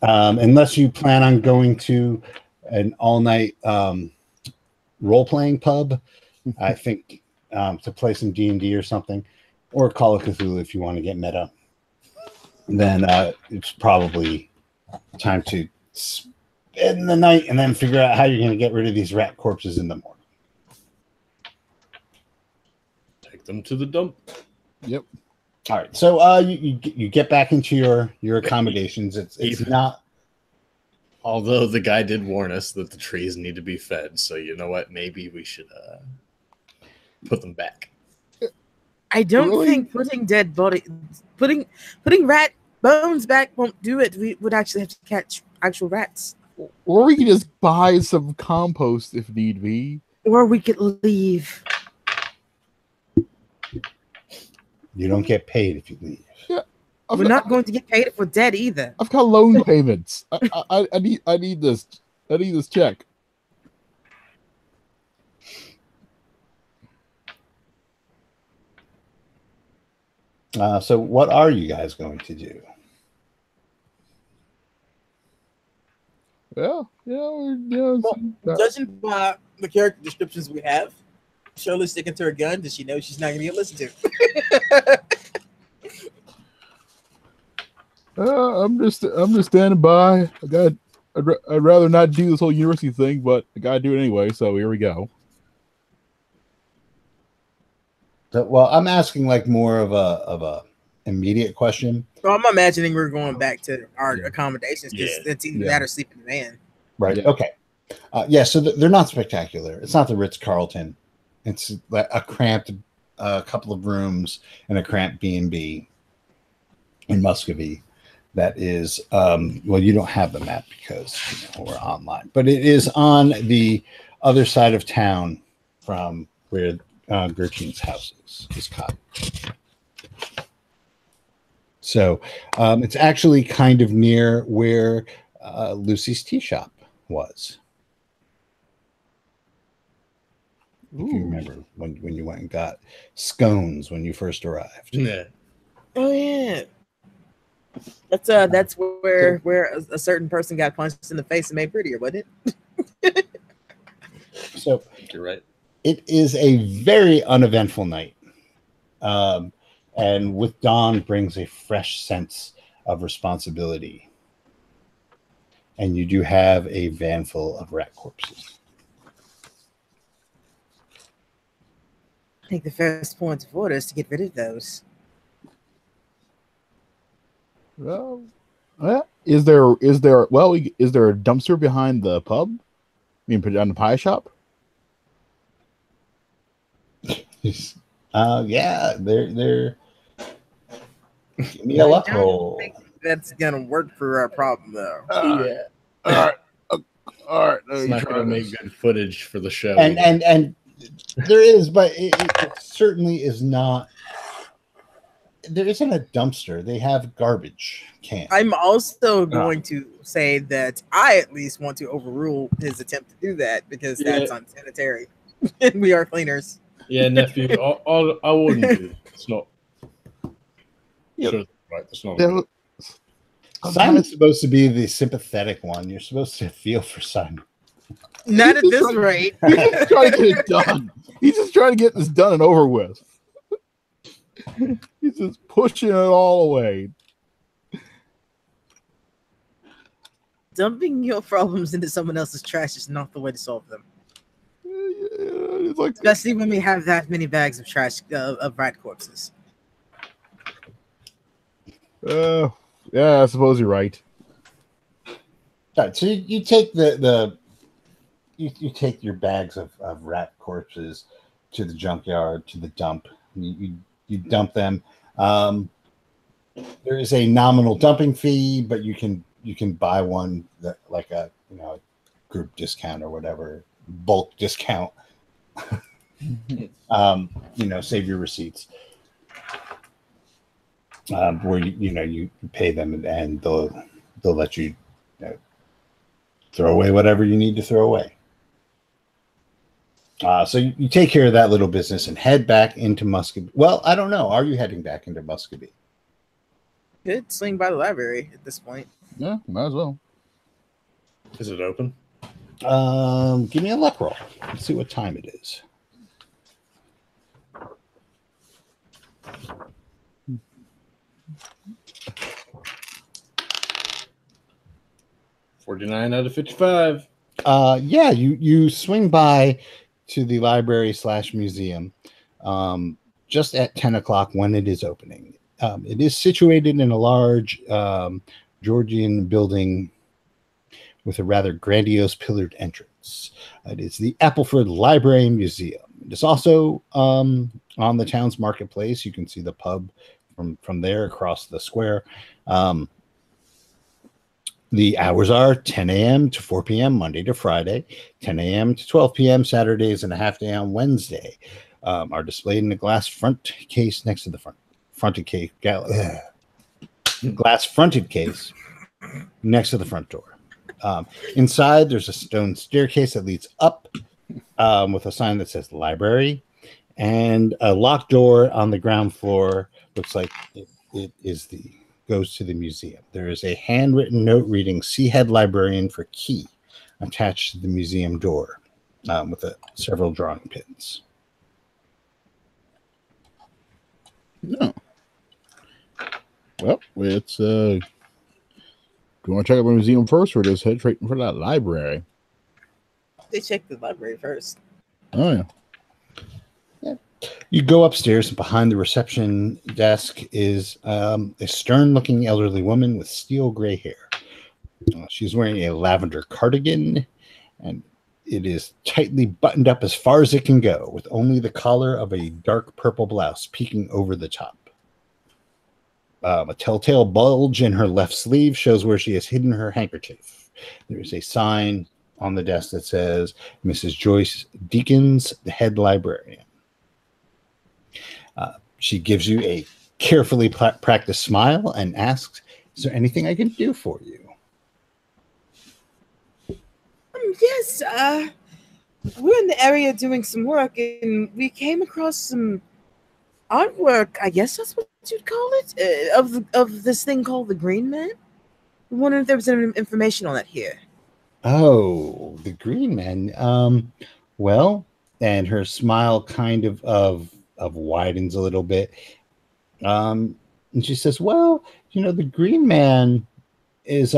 unless you plan on going to an all-night role-playing pub, I think to play some D&D or something, or Call of Cthulhu if you want to get meta, then it's probably time to spend the night and then figure out how you're going to get rid of these rat corpses in the morning. Take them to the dump. Yep. All right. So you get back into your accommodations. It's not. Although the guy did warn us that the trees need to be fed, so you know what? Maybe we should put them back. I don't think putting rat bones back won't do it. We would actually have to catch actual rats. Or we could just buy some compost if need be. Or we could leave. You don't get paid if you leave. Yeah, We're not going to get paid if we're dead either. I've got loan payments. I need this. I need this check. So what are you guys going to do? Judging by the character descriptions we have, Shirley's sticking to her gun. Does she know she's not going to get listened to? I'm just standing by. I'd rather not do this whole university thing, but I gotta do it anyway. So here we go. So, well, I'm asking like more of a immediate question. So I'm imagining we're going back to our accommodations because it's either that or sleep in the van. Right. Yeah. Okay. So they're not spectacular. It's not the Ritz-Carlton. It's like a cramped couple of rooms and a cramped B&B in Muscovy. That is, well, you don't have the map because we're online, but it is on the other side of town from where Gertrude's house is cottage. So it's actually kind of near where Lucy's tea shop was. If you remember when you went and got scones when you first arrived. Yeah. Oh yeah. That's where a certain person got punched in the face and made prettier, wasn't it? So You're right. it is a very uneventful night. And with dawn brings a fresh sense of responsibility. And you do have a van full of rat corpses. I think the first point of order is to get rid of those. Well, is there a dumpster behind the pub? I mean, put it on the pie shop. Yeah, they're give me a luck roll. I don't think that's gonna work for our problem though. Yeah. All right. It's not going to make good footage for the show. And there is, but it certainly is not. There isn't a dumpster. They have garbage cans. I'm also going to say that I at least want to overrule his attempt to do that because that's unsanitary. We are cleaners. Yeah, nephew, I wouldn't do it. It's not. Yeah. Sure, right, it's not. Simon's supposed to be the sympathetic one. You're supposed to feel for Simon. Not at this rate. He's just trying to get it done. He's just trying to get this done and over with. He's just pushing it all away. Dumping your problems into someone else's trash is not the way to solve them. It's like, Especially when we have that many bags of trash of rat corpses. yeah, I suppose you're right. All right, so you take you take your bags of rat corpses to the junkyard, to the dump. You dump them. There is a nominal dumping fee, but you can buy one that like a group discount or whatever, bulk discount. Save your receipts. Where you pay them and they'll let you, throw away whatever you need to throw away. So you take care of that little business and head back into Muscogee. Well, I don't know. Are you heading back into Muscogee? Could swing by the library at this point. Yeah, might as well. Is it open? Give me a luck roll. Let's see what time it is. $49 out of 55. Yeah, you swing by to the library / museum just at 10 o'clock when it is opening. It is situated in a large Georgian building with a rather grandiose pillared entrance. It is the Appleford Library and Museum. It is also on the town's marketplace. You can see the pub from there across the square. The hours are 10 a.m. to 4 p.m. Monday to Friday, 10 a.m. to 12 p.m. Saturdays, and a half day on Wednesday. Are displayed in a glass front case next to the fronted case. Glass fronted case next to the front door. Inside, there's a stone staircase that leads up with a sign that says library, and a locked door on the ground floor. Looks like it goes to the museum. There is a handwritten note reading "See Head Librarian for Key" attached to the museum door with several drawing pins. No. Well, it's do you want to check out the museum first, or just head straight for that library? They check the library first. Oh yeah. You go upstairs, and behind the reception desk is a stern-looking elderly woman with steel gray hair. She's wearing a lavender cardigan, and it is tightly buttoned up as far as it can go, with only the collar of a dark purple blouse peeking over the top. A telltale bulge in her left sleeve shows where she has hidden her handkerchief. There is a sign on the desk that says, "Mrs. Joyce Deakins, the head librarian." She gives you a carefully practiced smile and asks, "Is there anything I can do for you?" Yes, we're in the area doing some work, and we came across some artwork. I guess that's what you'd call it, of this thing called the Green Man. I wonder if there was any information on that here. Oh, the Green Man. Well, and her smile kind of widens a little bit. And she says, "Well, the Green Man is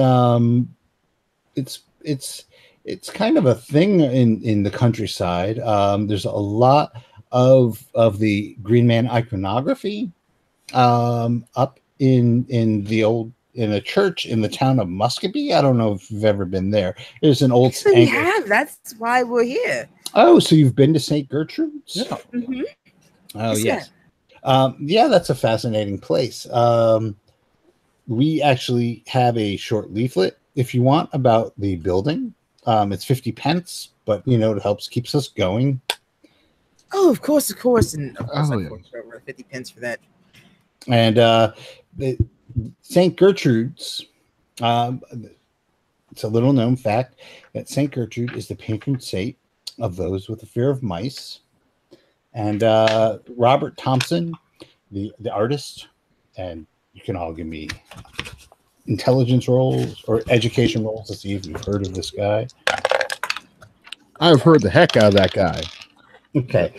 it's kind of a thing in the countryside. There's a lot of the Green Man iconography up in a church in the town of Muscogee. I don't know if you've ever been there. There's an old. We have. That's why we're here. Oh, so you've been to St. Gertrude's? Yeah. Mm-hmm. Oh, yes. Yeah, that's a fascinating place. We actually have a short leaflet, if you want, about the building. It's 50 pence, but it helps keeps us going. Oh, of course, and of course, yeah. over 50 pence for that. And St. Gertrude's, it's a little known fact that St. Gertrude is the patron saint of those with a fear of mice. And Robert Thompson, the artist, and you can all give me intelligence rolls or education rolls to see if you've heard of this guy. I've heard the heck out of that guy. Okay.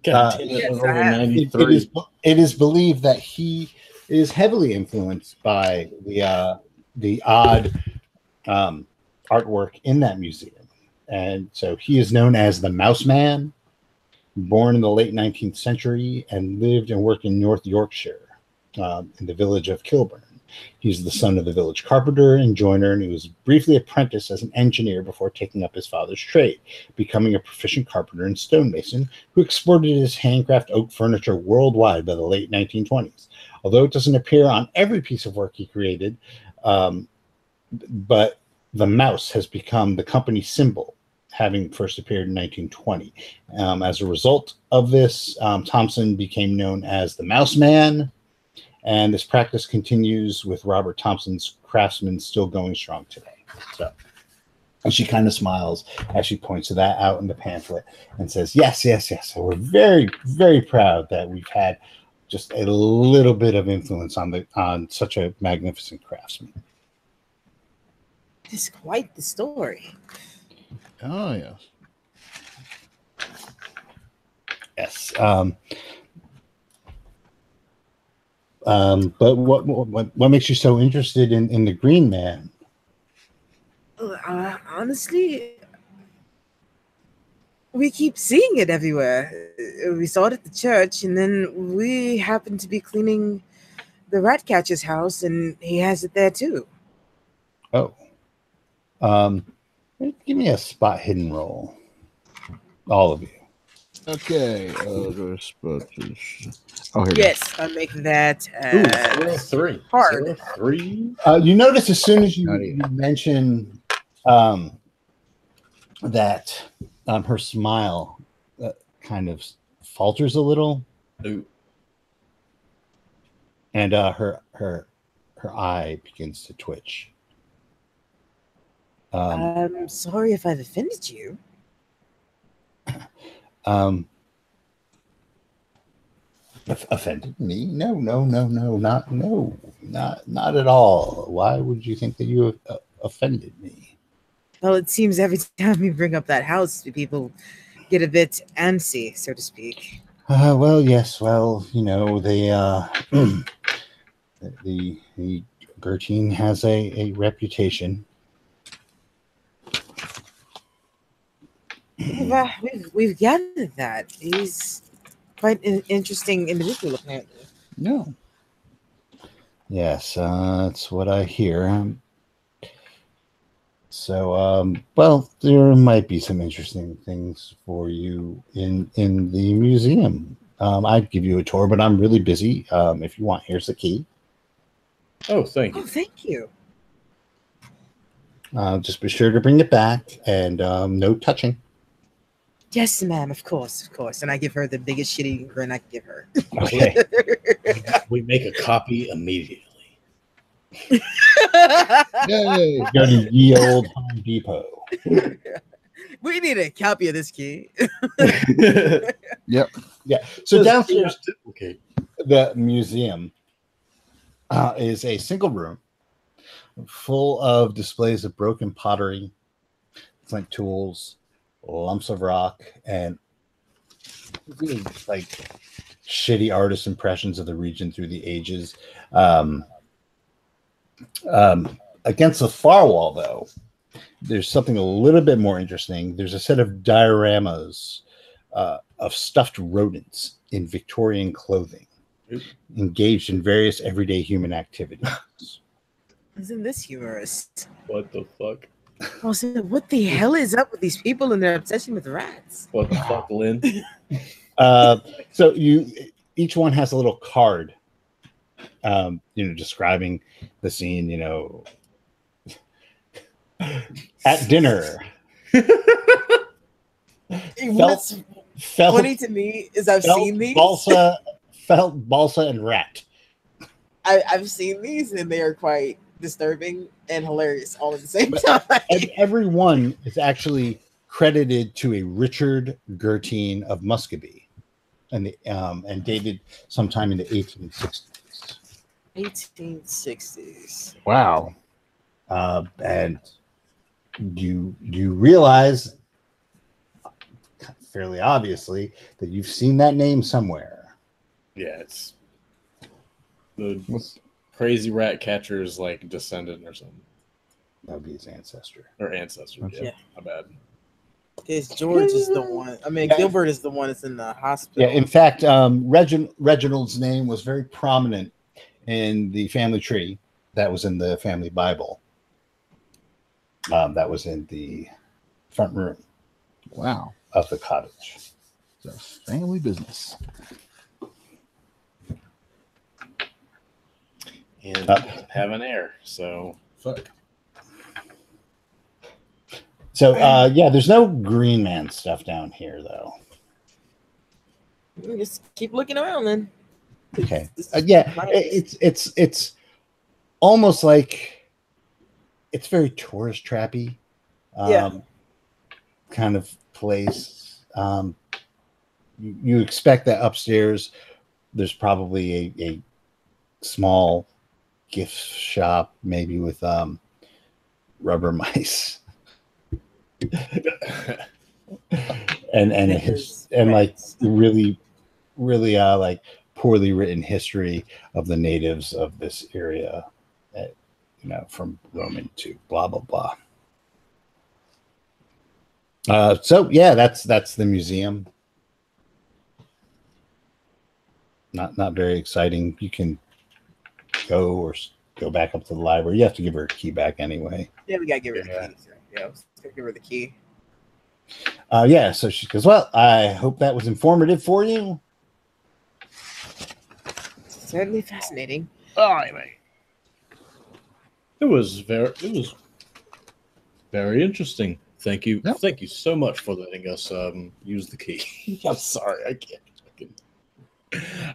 God damn it, Yes, over I have. 93. It is believed that he is heavily influenced by the odd artwork in that museum, and so he is known as the Mouse Man. Born in the late 19th century and lived and worked in North Yorkshire, in the village of Kilburn. He's the son of the village carpenter and joiner, and he was briefly apprenticed as an engineer before taking up his father's trade, becoming a proficient carpenter and stonemason who exported his handcraft oak furniture worldwide by the late 1920s. Although it doesn't appear on every piece of work he created, but the mouse has become the company symbol, having first appeared in 1920. As a result of this, Thompson became known as the Mouse Man, and this practice continues with Robert Thompson's craftsmen still going strong today. So, and she kind of smiles as she points to that out in the pamphlet and says, yes. So we're very, very proud that we've had just a little bit of influence on such a magnificent craftsman. It's quite the story. Oh, yes. Yes. But what makes you so interested in the Green Man? Honestly, we keep seeing it everywhere. We saw it at the church, and then we happened to be cleaning the rat catcher's house, and he has it there too. Oh. Give me a spot hidden roll. All of you. Okay. Oh, here we Yes, I make that Ooh, 03. hard. 03. You notice as soon as you Naughty. mention that her smile kind of falters a little, Ooh. and her eye begins to twitch. I'm sorry if I've offended you. Offended me? No, not at all. Why would you think that you have offended me? Well, it seems every time we bring up that house, people get a bit antsy, so to speak. Well, yes. Well, you know, the Gertine has a reputation. We've gathered that he's quite an interesting individual, apparently. No. Yes, that's what I hear. Well, there might be some interesting things for you in the museum. I'd give you a tour, but I'm really busy. If you want, here's the key. Oh, thank you. Oh, thank you. Just be sure to bring it back, and no touching. Yes, ma'am, of course. And I give her the biggest shitty grin I can give her. Okay. We make a copy immediately. Yay! Go to ye old Home Depot. We need a copy of this key. Yep. Yeah. So Does downstairs, duplicate. the museum is a single room full of displays of broken pottery, flint tools, lumps of rock, and really like shitty artist impressions of the region through the ages. Against the far wall, though, there's something a little bit more interesting. There's a set of dioramas of stuffed rodents in Victorian clothing, engaged in various everyday human activities. Isn't this humorous? What the fuck? Also, what the hell is up with these people and their obsession with rats? What the fuck, Lynn? So each one has a little card, describing the scene, at dinner. What's funny to me is I've seen these. Balsa, and rat. I've seen these and they are quite disturbing and hilarious all at the same time. And every one is actually credited to a Richard Gertine of Muscovy, and dated sometime in the 1860s. 1860s. Wow. And you realize fairly obviously that you've seen that name somewhere. Yeah, it's the crazy rat catcher's like descendant or something. That would be his ancestor. Or ancestor. Yeah, my bad. Because George is the one. I mean, Gilbert is the one that's in the hospital. Yeah, in fact, Reginald's name was very prominent in the family tree that was in the family Bible. That was in the front room. Wow. Of the cottage. It's a family business. And have an heir, so fuck. So yeah, there's no Green Man stuff down here though. Just keep looking around then. Okay. Yeah, it's almost like it's very tourist trappy. Kind of place. You expect that upstairs there's probably a small gift shop, maybe with rubber mice. and like really like poorly written history of the natives of this area, from Roman to blah blah blah. So yeah, that's the museum. Not very exciting. You can go back up to the library. You have to give her a key back anyway. Yeah, we gotta give her the key. Yeah, let's give her the key. Yeah, so she goes, well, I hope that was informative for you. Certainly fascinating. Oh, anyway. It was very interesting. Thank you. Yep. Thank you so much for letting us use the key. I'm sorry.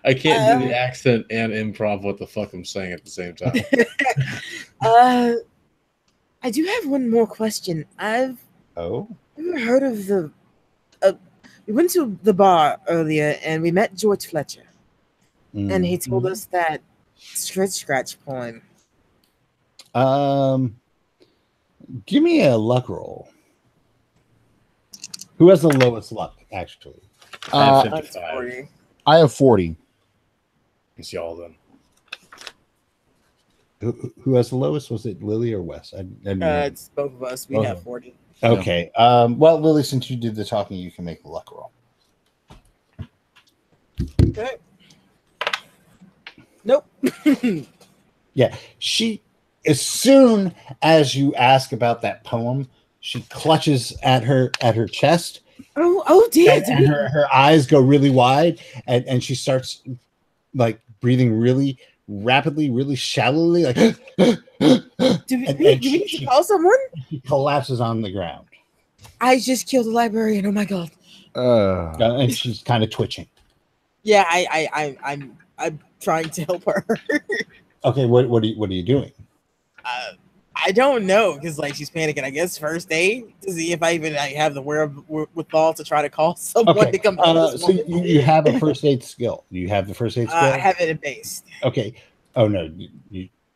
I can't do the accent and improv what the fuck I'm saying at the same time. I do have one more question. I've never heard of the we went to the bar earlier and we met George Fletcher. And he told us that Scritch Scratch poem. Give me a luck roll. Who has the lowest luck, actually? I have 55. I have 40. It's y'all then. Who has the lowest? Was it Lily or Wes? It's both of us. We have 40. Okay. Well, Lily, since you did the talking, you can make a luck roll. Okay. Nope. Yeah. She, as soon as you ask about that poem, she clutches at her chest. Oh dear. And her eyes go really wide, and she starts like breathing really rapidly, really shallowly, like do we need to call someone? She collapses on the ground. I just killed a librarian. Oh my god. And she's kind of twitching. Yeah, I'm trying to help her. Okay, what are you doing? I don't know, because like she's panicking. I guess first aid to see if I even have the wherewithal to try to call someone to come. So you have a first aid skill. Do you have the first aid skill? I have it in base. Okay. Oh no.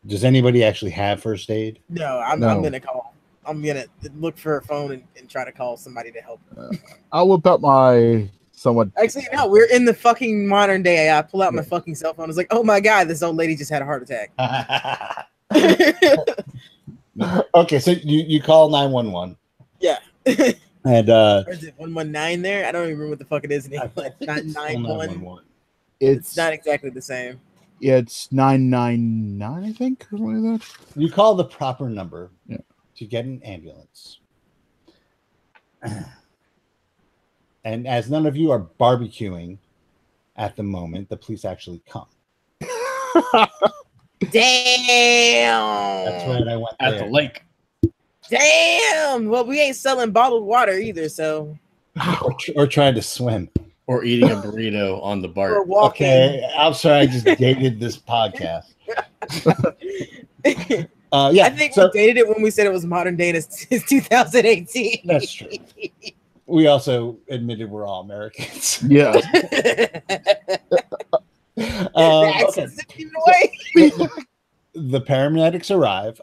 Does anybody actually have first aid? No, I'm gonna call. I'm gonna look for a phone and try to call somebody to help. I'll whip out my somewhat. Actually, no, we're in the fucking modern day. I pull out my fucking cell phone. It's like, oh my god, this old lady just had a heart attack. Okay, so you call 911. Yeah. And or is it 119 there? I don't even remember what the fuck it is anymore. Like 991. It's not exactly the same. Yeah, it's 999, I think, or something like that. You call the proper number to get an ambulance. And as none of you are barbecuing at the moment, the police actually come. Damn. That's right. I went at the lake. Damn. Well, we ain't selling bottled water either, so. Or trying to swim. Or eating a burrito on the BART. Or walking. Okay, I'm sorry. I just dated this podcast. Yeah, I think we dated it when we said it was modern day. It's 2018. That's true. We also admitted we're all Americans. Yeah. The accent's Okay. even away. The paramedics arrive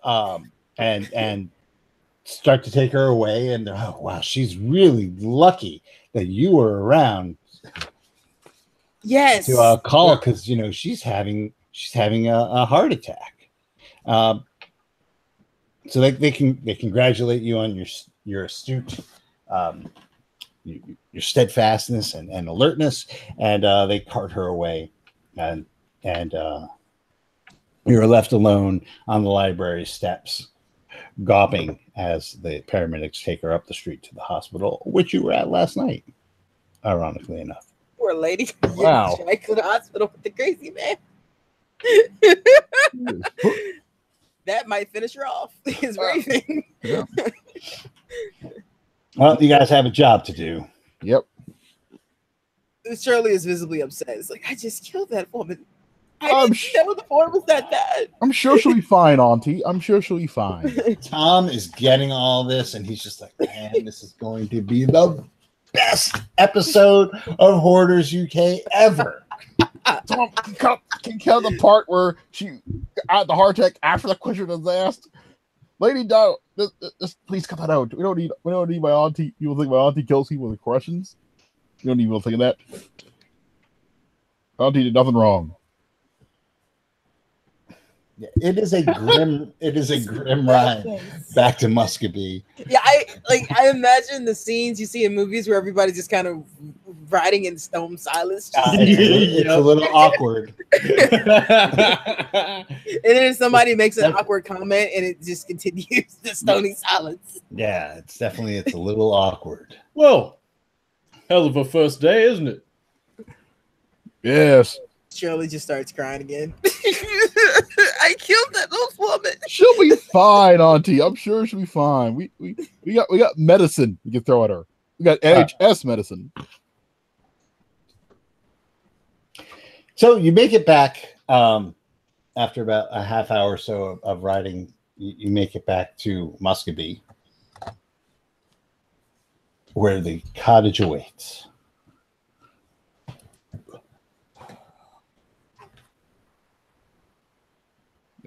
and start to take her away, and oh wow, she's really lucky that you were around Yes. to call, because you know she's having a heart attack. So they congratulate you on your astute, your steadfastness and alertness, and they cart her away, and you're left alone on the library steps, gawping as the paramedics take her up the street to the hospital, which you were at last night, ironically enough. Poor lady. Wow. Dragged to the hospital with the crazy man. That might finish her off. His raving. Yeah. Well, you guys have a job to do. Yep. Shirley is visibly upset. It's like, I just killed that woman. I I'm didn't know the form was that bad. I'm sure she'll be fine, Auntie. I'm sure she'll be fine. Tom is getting all this, and he's just like, man, this is going to be the best episode of Hoarders UK ever. Tom, can count the part where she got the heart attack after the question was asked. Lady, no, just please cut that out. We don't need my auntie. People think my auntie kills people with questions. You don't need people thinking that. Auntie did nothing wrong. It is a grim ride back to Muscovy. Yeah, I imagine the scenes you see in movies where everybody's just kind of riding in stone silence. It's a little awkward. And then somebody makes an awkward comment and it just continues the stony silence. Yeah, it's a little awkward. Well, hell of a first day, isn't it? Yes. Shirley just starts crying again. I killed that little woman. She'll be fine, Auntie. I'm sure she'll be fine. We got medicine we can throw at her. We got NHS medicine. So you make it back after about a half hour or so of riding. You make it back to Muscovy, where the cottage awaits.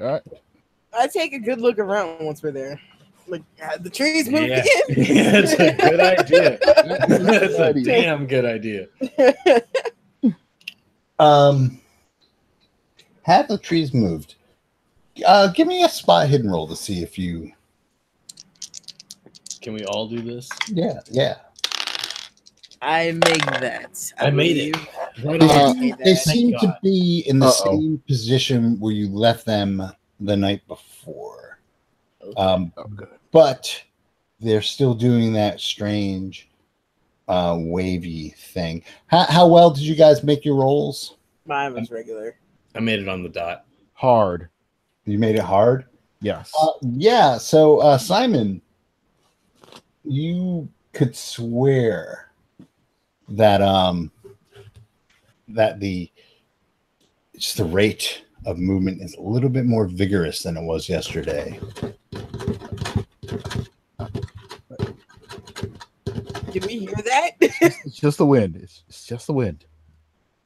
All right. I take a good look around once we're there. Like, the trees moved again. Yeah, it's a good idea. That's a damn good idea. Have the trees moved? Give me a spot hidden roll to see if you. Can we all do this? Yeah. I make that. I made it. Right They seem Thank to God. be in the same position where you left them the night before. Good. But they're still doing that strange wavy thing. How well did you guys make your rolls? Mine was regular. I made it on the dot. Hard. You made it hard? Yes. Yeah. So, Simon, you could swear that that the rate of movement is a little bit more vigorous than it was yesterday. Can we hear that? It's just the wind. It's just the wind.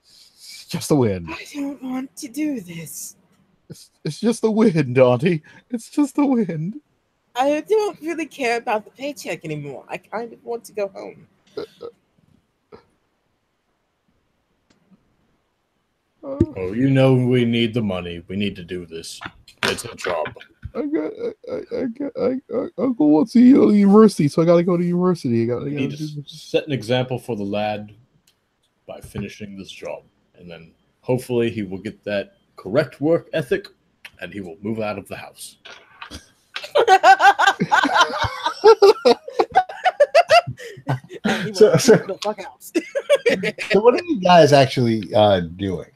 It's just the wind. I don't want to do this. It's just the wind, Auntie. It's just the wind. I don't really care about the paycheck anymore. I kind of want to go home. Oh, you know we need the money. We need to do this. It's a job. Uncle wants to go to university, so I gotta go to university. We need to set an example for the lad by finishing this job. And then hopefully he will get that correct work ethic and he will move out of the house. So The fuck house. So what are you guys actually doing?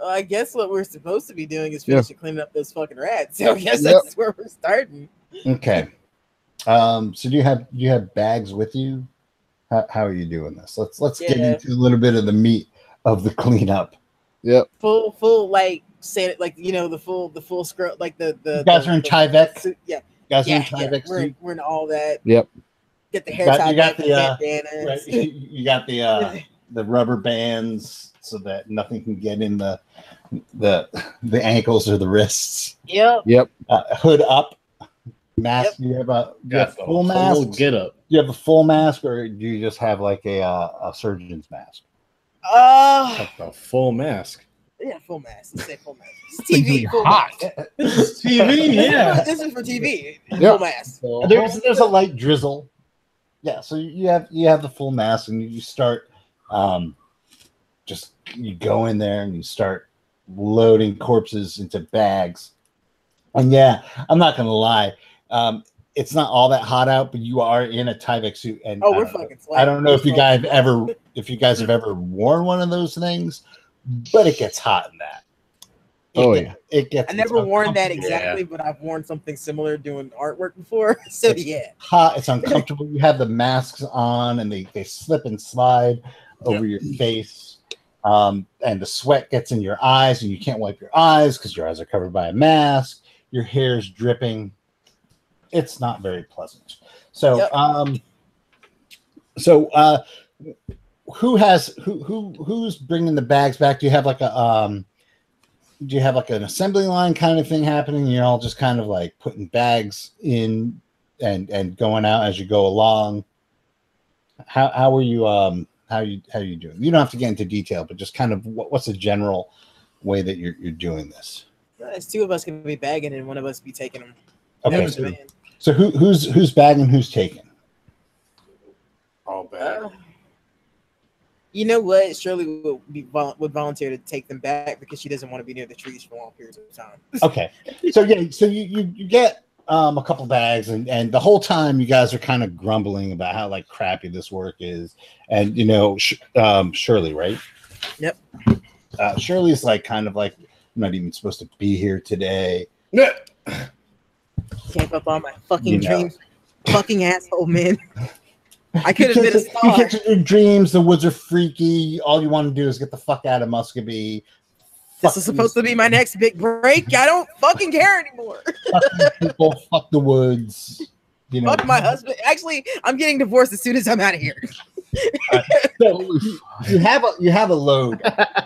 I guess what we're supposed to be doing is finishing cleaning up those fucking rats. So I guess that's where we're starting. Okay. So do you have bags with you? How are you doing this? Let's get into a little bit of the meat of the cleanup. Yep. Full like say like the full scrub like the you guys are in Tyvek? Yeah. You guys are in Tyvek We're in all that. Yep. Get the hair tied back, right, you got the rubber bands so that nothing can get in the ankles or the wrists. Yep. Hood up, mask. You have a full mask. Get up. Do you have a full mask, or do you just have like a surgeon's mask? Like a full mask. Yeah, full mask. Let's say full mask. It's TV. Full hot. mask. TV, yeah. This is for TV. Yeah. Full mask. There's a light drizzle. Yeah, so you have the full mask, and you start you go in there and you start loading corpses into bags. And yeah, I'm not gonna lie, it's not all that hot out, but you are in a Tyvek suit, and We're fucking sweating. I don't know if you guys have ever worn one of those things, but it gets hot in that. It gets. I never worn that exactly, but I've worn something similar doing artwork before. So it's hot. It's uncomfortable. You have the masks on, and they slip and slide over your face, and the sweat gets in your eyes, and you can't wipe your eyes because your eyes are covered by a mask. Your hair's dripping. It's not very pleasant. So, who's bringing the bags back? Do you have like an assembly line kind of thing happening? You're all just kind of like putting bags in and going out as you go along. How are you? How are you doing? You don't have to get into detail, but just kind of what's the general way that you're doing this? It's two of us can be bagging, and one of us be taking them. Okay. So who's bagging? Who's taking? All bad. You know what? Shirley would volunteer to take them back because she doesn't want to be near the trees for long periods of time. Okay. So you get a couple bags, and the whole time you guys are kind of grumbling about how like crappy this work is, and Shirley, right? Yep. Shirley's like kind of like, I'm not even supposed to be here today. Gave up all my fucking dreams. Fucking asshole, man. I could have been a star. You get your dreams. The woods are freaky. All you want to do is get the fuck out of Muscovy. This is supposed to be my next big break. I don't fucking care anymore. Fuck people. Fuck the woods. Fuck my husband. Actually, I'm getting divorced as soon as I'm out of here. So you have a load,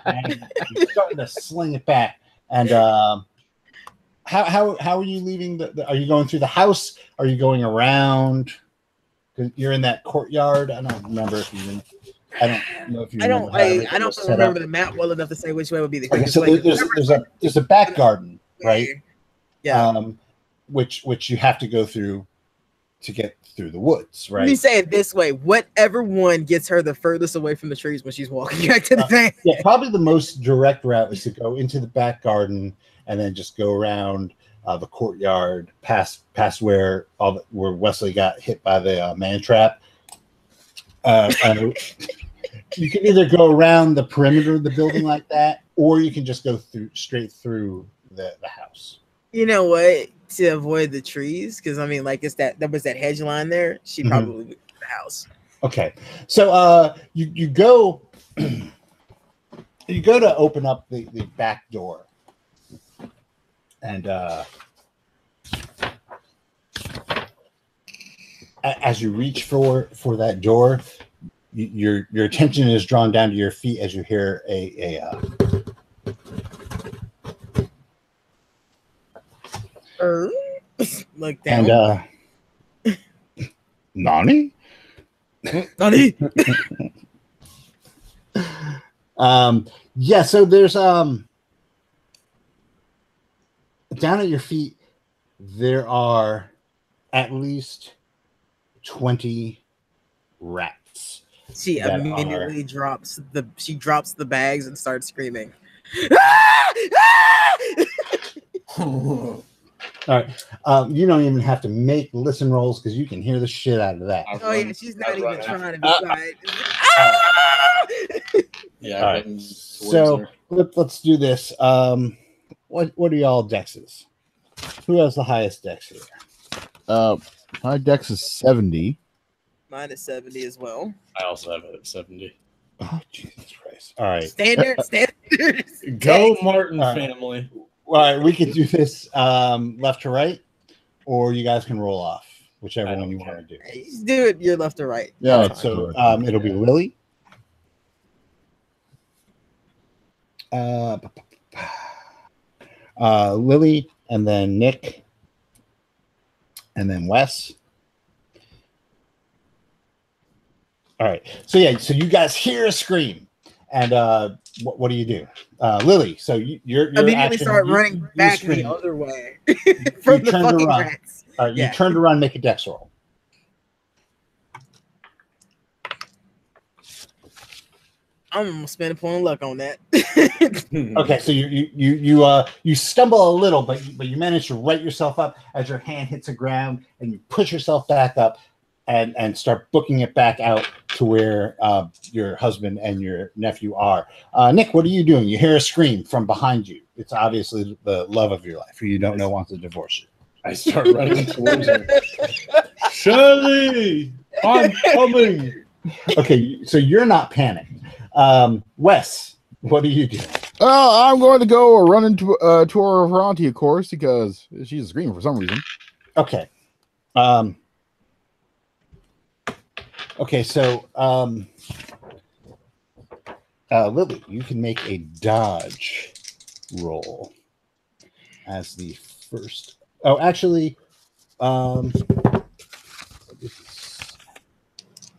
and you're starting to sling it back. And how are you leaving? Are you going through the house? Are you going around? Because you're in that courtyard. I don't remember if you. I don't know if you. I don't remember the map well enough to say which way would be the quickest way. There's a back garden, right? Yeah. Which you have to go through to get through the woods, right? Let me say it this way: whatever one gets her the furthest away from the trees when she's walking back to the van. Yeah, probably the most direct route is to go into the back garden and then just go around the courtyard, past where Wesley got hit by the man trap. You can either go around the perimeter of the building like that, or you can just go straight through the house. You know what? To avoid the trees, because I mean, like there was that hedge line there. She probably would go to the house. Okay, so you go to open up the back door, and as you reach for that door, your attention is drawn down to your feet as you hear look down. And Nani? Nani? Yeah, so there's down at your feet there are at least 20 rats. She immediately drops the bags and starts screaming. All right. You don't even have to make listen rolls because you can hear the shit out of that. Oh yeah, she's not even trying to decide. Yeah. Right. So let's do this. What are y'all dexes? Who has the highest dex here? My dex is 70. Mine is 70 as well. I also have it at 70. Oh Jesus Christ! All right. Standard. Go Martin family. All right, we can do this left to right, or you guys can roll off, whichever one you want to do. Just do it. You're left or right. Yeah. Right, so it'll be Lily, Lily, and then Nick, and then Wes. All right. So yeah, so you guys hear a scream, and what do you do, Lily? So you're Immediately action, start you running back the scream. other way You from the turn to fucking run. rats. All right, Yeah. you turn to run. Make a dex roll. I'm gonna spend a point of luck on that. Okay, so you stumble a little, but you manage to right yourself up as your hand hits the ground, and you push yourself back up, and start booking it back out to where your husband and your nephew are. Nick, what are you doing? You hear a scream from behind you. It's obviously the love of your life, who you don't know wants to divorce you. I start running towards her. Shirley, I'm coming. Okay, so you're not panicked. Wes, what do you do? I'm going to go run into to our auntie, of course, because she's screaming for some reason. Okay. Okay, so Lily, you can make a dodge roll as the first. Oh, actually, okay.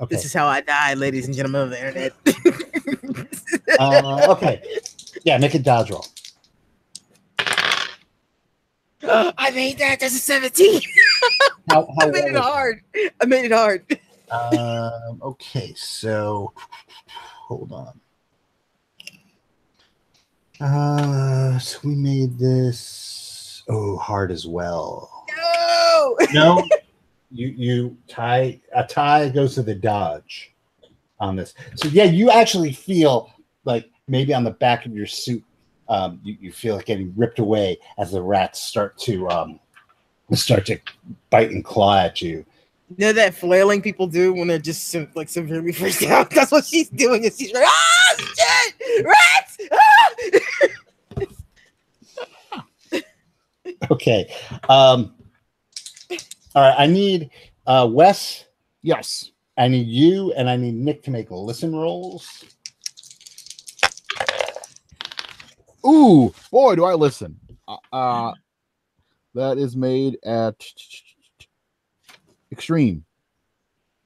This is how I die, ladies and gentlemen of the internet. Okay. Yeah, make a dodge roll. I made that. That's a 17. How I made it hard. I made it hard. Okay, so hold on. So we made this hard as well. No. No, you tie. A tie goes to the dodge on this. So yeah, you actually feel like maybe on the back of your suit, you feel like getting ripped away as the rats start to bite and claw at you. You know that flailing people do when they're just like severely freaked out? That's what she's doing. Is she's like, ah, shit, rats! Ah! Okay. All right. I need Wes. Yes. I need you, and I need Nick to make listen rolls. Ooh, boy, do I listen. That is made at extreme.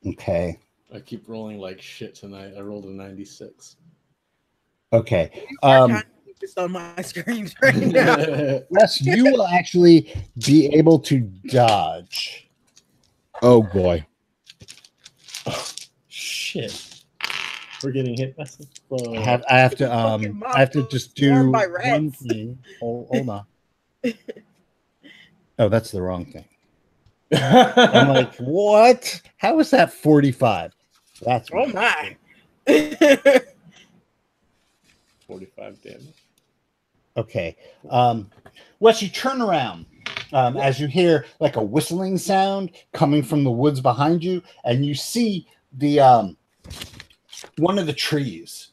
Okay. I keep rolling like shit tonight. I rolled a 96. Okay. Just on my screens right now. Wes, you will actually be able to dodge. Oh boy. Oh, shit. We're getting hit. I have to just do one thing. Hold on. Oh, that's the wrong thing. I'm like, what? How is that 45? That's Oh my. 45 damage. Okay. Wes, you turn around as you hear like a whistling sound coming from the woods behind you, and you see the one of the trees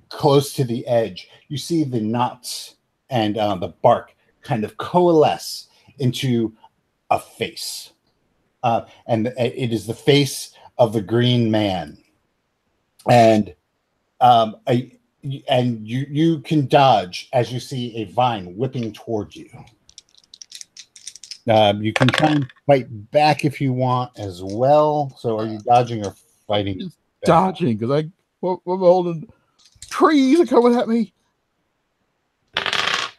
close to the edge. You see the knots and the bark kind of coalesce into a face, and it is the face of the Green Man, and you can dodge as you see a vine whipping towards you. You can try and fight back if you want as well. So are you dodging or fighting? Just dodging because I'm holding trees are coming at me.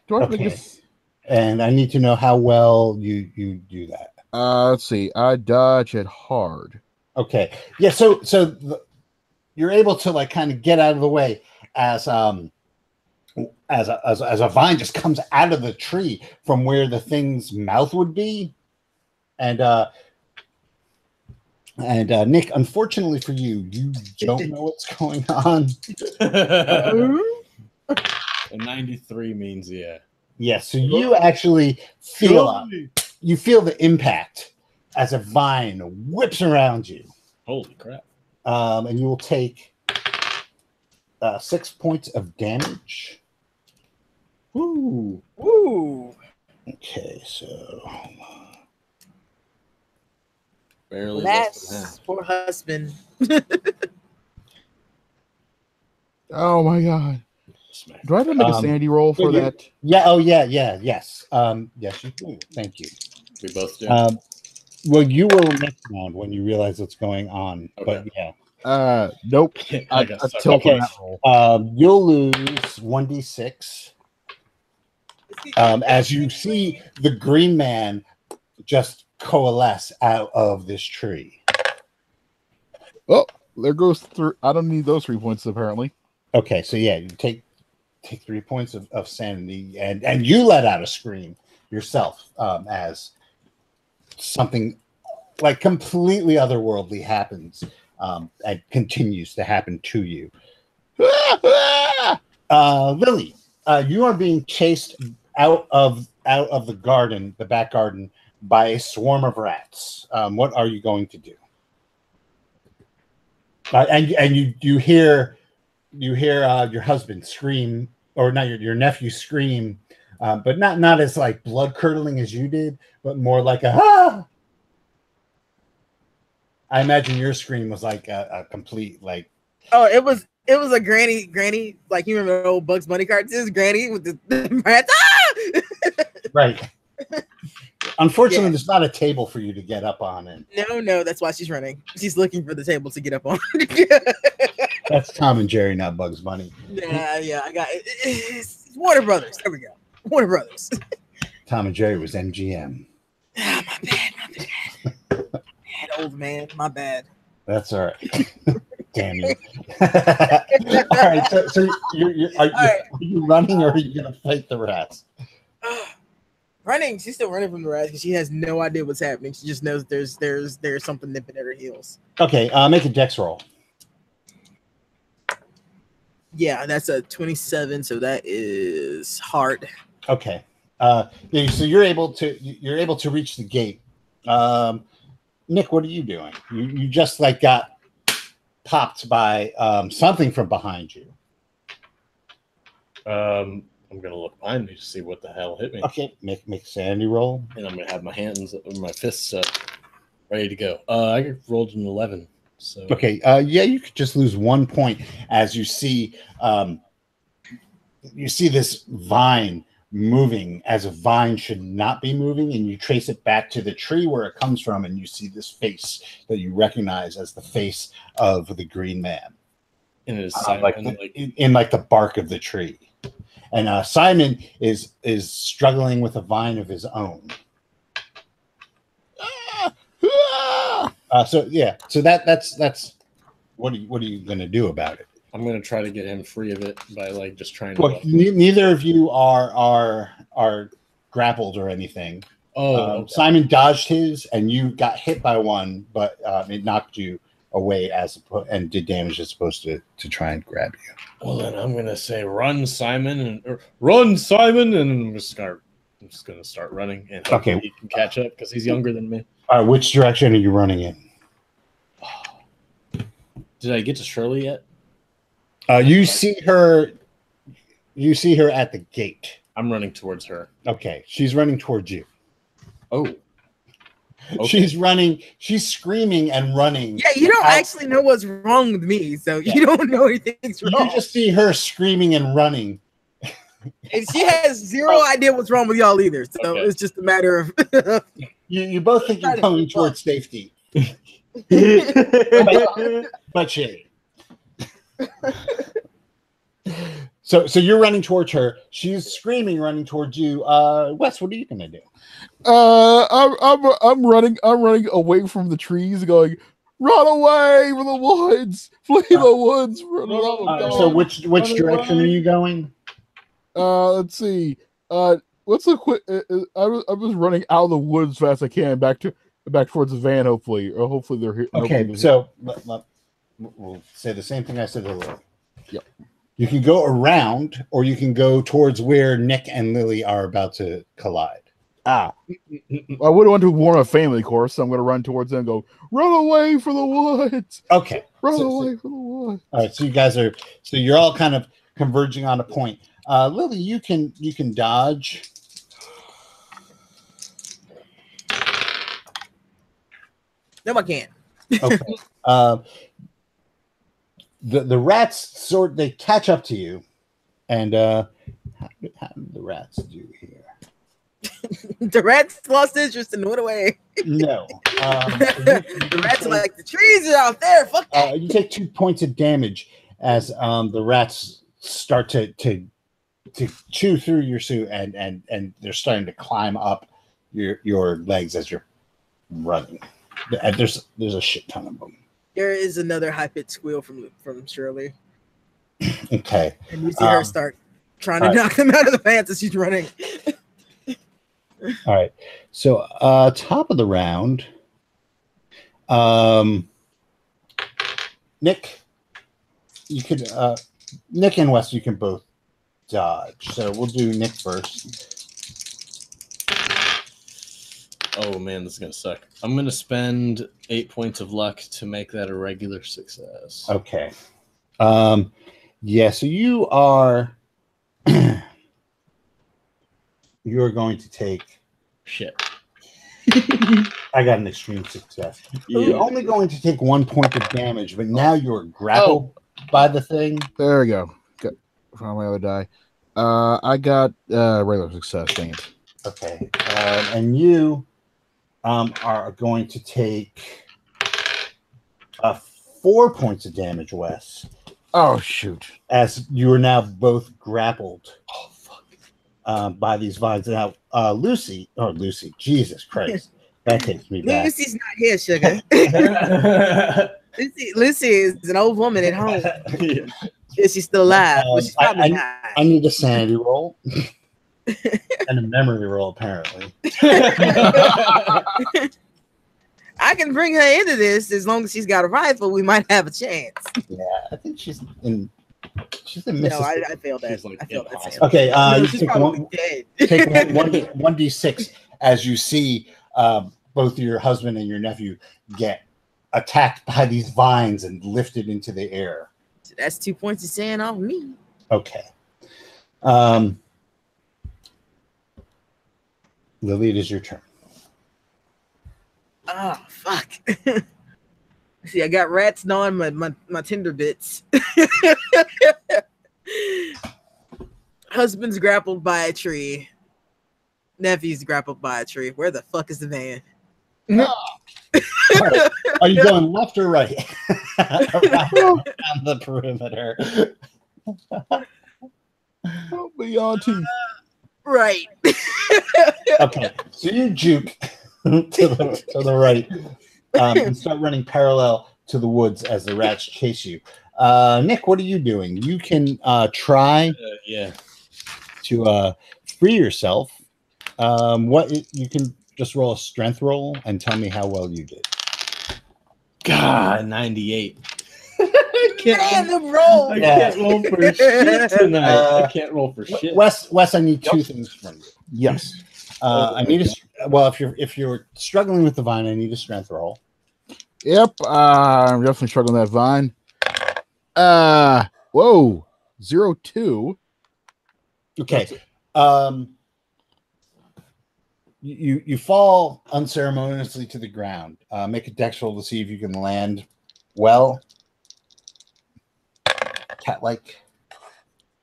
Do I Okay. And I need to know how well you do that. Let's see. I dodge it hard. Okay. Yeah. So you're able to like kind of get out of the way as a vine just comes out of the tree from where the thing's mouth would be, and Nick, unfortunately for you, you don't know what's going on. A 93 means yeah. Yeah, so you actually feel the impact as a vine whips around you. Holy crap! And you will take 6 points of damage. Ooh. Ooh. Okay, so Barely less than Last half. poor husband. Oh my god. Smack. Do I have to make a sanity roll for that? Yeah. Oh, yeah. Yes. Yes, you do. Thank you. We both do. Well, you will next round when you realize what's going on. Okay. But yeah. Nope. I got stuck. tilt Okay. on that roll. You'll lose 1d6 as you see the green man just coalesce out of this tree. Oh, there goes through. I don't need those 3 points apparently. Okay, so yeah, you take 3 points of sanity, and you let out a scream yourself as something like completely otherworldly happens and continues to happen to you. Lily, you are being chased out of the garden, the back garden, by a swarm of rats. What are you going to do? And you hear your husband scream, or not your nephew scream, but not as like blood curdling as you did, but more like a ah. I imagine your scream was like a complete like. Oh, it was a granny, like you remember the old Bugs Bunny cartoons, Granny with the rats. Ah! Right. Unfortunately, there's not a table for you to get up on, and No, that's why she's running. She's looking for the table to get up on. that's Tom and Jerry, not Bugs Bunny. Yeah, I got it. It's Warner Brothers. There we go. Warner Brothers. Tom and Jerry was MGM. Ah, my bad. Old man, my bad. That's all right. Damn you. All right, so are you running, or are you going to fight the rats? Running. She's still running from the rats because she has no idea what's happening. She just knows there's something nipping at her heels. Okay, make a dex roll. Yeah, that's a 27, so that is hard. Okay. So you're able to reach the gate. Nick, what are you doing? You just like got popped by something from behind you. I'm gonna look behind me to see what the hell hit me. Okay, make a sanity roll. And I'm gonna have my hands, my fists ready to go. I rolled an 11. So okay, you could just lose 1 point as you see this vine moving as a vine should not be moving, and you trace it back to the tree where it comes from, and you see this face that you recognize as the face of the green man. And it is Simon, in the bark of the tree. And Simon is struggling with a vine of his own. So that's what are you going to do about it? I'm going to try to get him free of it by like just trying to. Well, neither of you are grappled or anything. Okay. Simon dodged his, and you got hit by one, but it knocked you away and did damage as opposed to try and grab you. Well, then I'm going to say, "Run, Simon!" Run, Simon! And I'm just going to start running, and hopefully he can catch up because he's younger than me. Which direction are you running in? Did I get to Shirley yet? You see her at the gate. I'm running towards her. Okay, she's running towards you. Oh. Okay. She's running. She's screaming and running. Yeah, you don't actually know what's wrong with me, so you don't know anything's wrong. You just see her screaming and running. And she has zero idea what's wrong with y'all either. So it's just a matter of you both think you're going towards safety. but shit. So you're running towards her. She's screaming, running towards you. Wes, what are you gonna do? I'm running away from the trees, going, run away from the woods, flee the woods. So which direction are you going? Let's see. What's the quick? I was running out of the woods as fast as I can back towards the van. Hopefully, or hopefully they're here. Okay, so we'll say the same thing I said earlier. Yep. You can go around, or you can go towards where Nick and Lily are about to collide. I would want to warn a family course, so I'm going to run towards them and go, run away for the woods. Okay. Run away for the woods. All right, so you're all kind of converging on a point. Lily, you can dodge. No, I can't. Okay. The rats they catch up to you, And how did the rats do here? The rats lost interest and went away. No. The rats are like, the trees are out there. Fuck that. You take 2 points of damage as the rats start to chew through your suit, and they're starting to climb up your legs as you're running. There's a shit ton of them. There is another high-pitched squeal from Shirley. Okay. And you see her start trying to knock them out of the pants as she's running. All right. So top of the round, Nick, you could Nick and Wes, you can both dodge. So we'll do Nick first. Oh man, this is gonna suck. I'm gonna spend 8 points of luck to make that a regular success. Okay. Yeah, so you are you're going to take shit. I got an extreme success. Yeah. You're only going to take 1 point of damage, but now you're grappled by the thing. There we go. Got found my other die. I got regular success. Dang it. Okay. And you are going to take 4 points of damage, Wes. Oh shoot! As you are now both grappled. Oh fuck! By these vines. Now, Lucy, Jesus Christ, that takes me back. Lucy's not here, sugar. Lucy is an old woman at home. Yeah. Is she still alive? Well, she's probably not. I need a sanity roll and a memory roll, apparently. I can bring her into this as long as she's got a rifle. We might have a chance. Yeah, I think she's in Mississippi. No, I failed that. Like, I failed that. Sam. Okay, No, you she's take probably dead. take 1d6 as you see both your husband and your nephew get attacked by these vines and lifted into the air. So that's 2 points of sand off me. Okay. Lily, it is your turn. Oh, fuck. See, I got rats gnawing my tender bits. Husband's grappled by a tree. Nephew's grappled by a tree. Where the fuck is the van? Are you going left or right? around the perimeter. Oh, beyond two. Right. Okay, so you juke to the right and start running parallel to the woods as the rats chase you. Nick, what are you doing? You can try to free yourself. You can just roll a strength roll and tell me how well you did. God, 98. Random roll. I can't roll for shit tonight. I can't roll for shit. Wes, I need two things from you. Yes. I need if you're struggling with the vine, I need a strength roll. Yep. I'm definitely struggling with that vine. Whoa. 0-2. Okay. You fall unceremoniously to the ground. Make a dex roll to see if you can land well. Cat-like.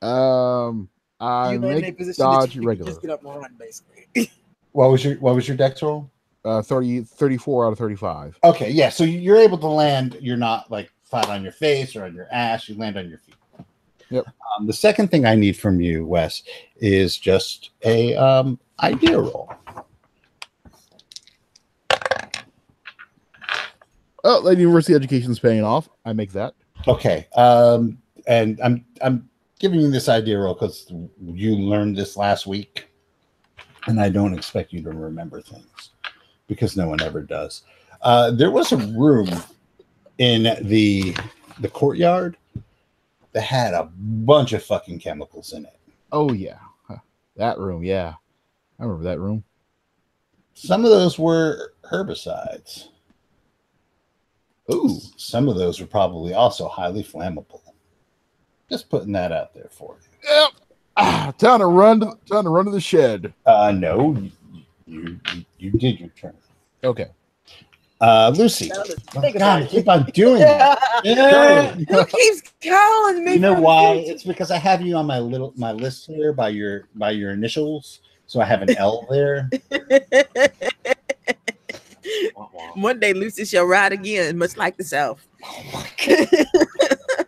I make dodge regular. Just get up and run, basically. What was your dex roll? 34 out of 35. Okay, yeah. So you're able to land. You're not like flat on your face or on your ass. You land on your feet. Yep. The second thing I need from you, Wes, is just a idea roll. Oh, the university education is paying off. I make that. Okay. And I'm giving you this idea roll because you learned this last week, and I don't expect you to remember things because no one ever does. There was a room in the courtyard that had a bunch of fucking chemicals in it. Oh yeah, that room. Yeah, I remember that room. Some of those were herbicides. Ooh, some of those were probably also highly flammable. Just putting that out there for you. Yep. Time to run to the shed. No, you did your turn. Okay. Lucy. Think God, about I it. keep on doing it. Who keeps calling me? You know from why? the It's because I have you on my list here by your initials. So I have an L there. One day Lucy shall ride again, much like the South.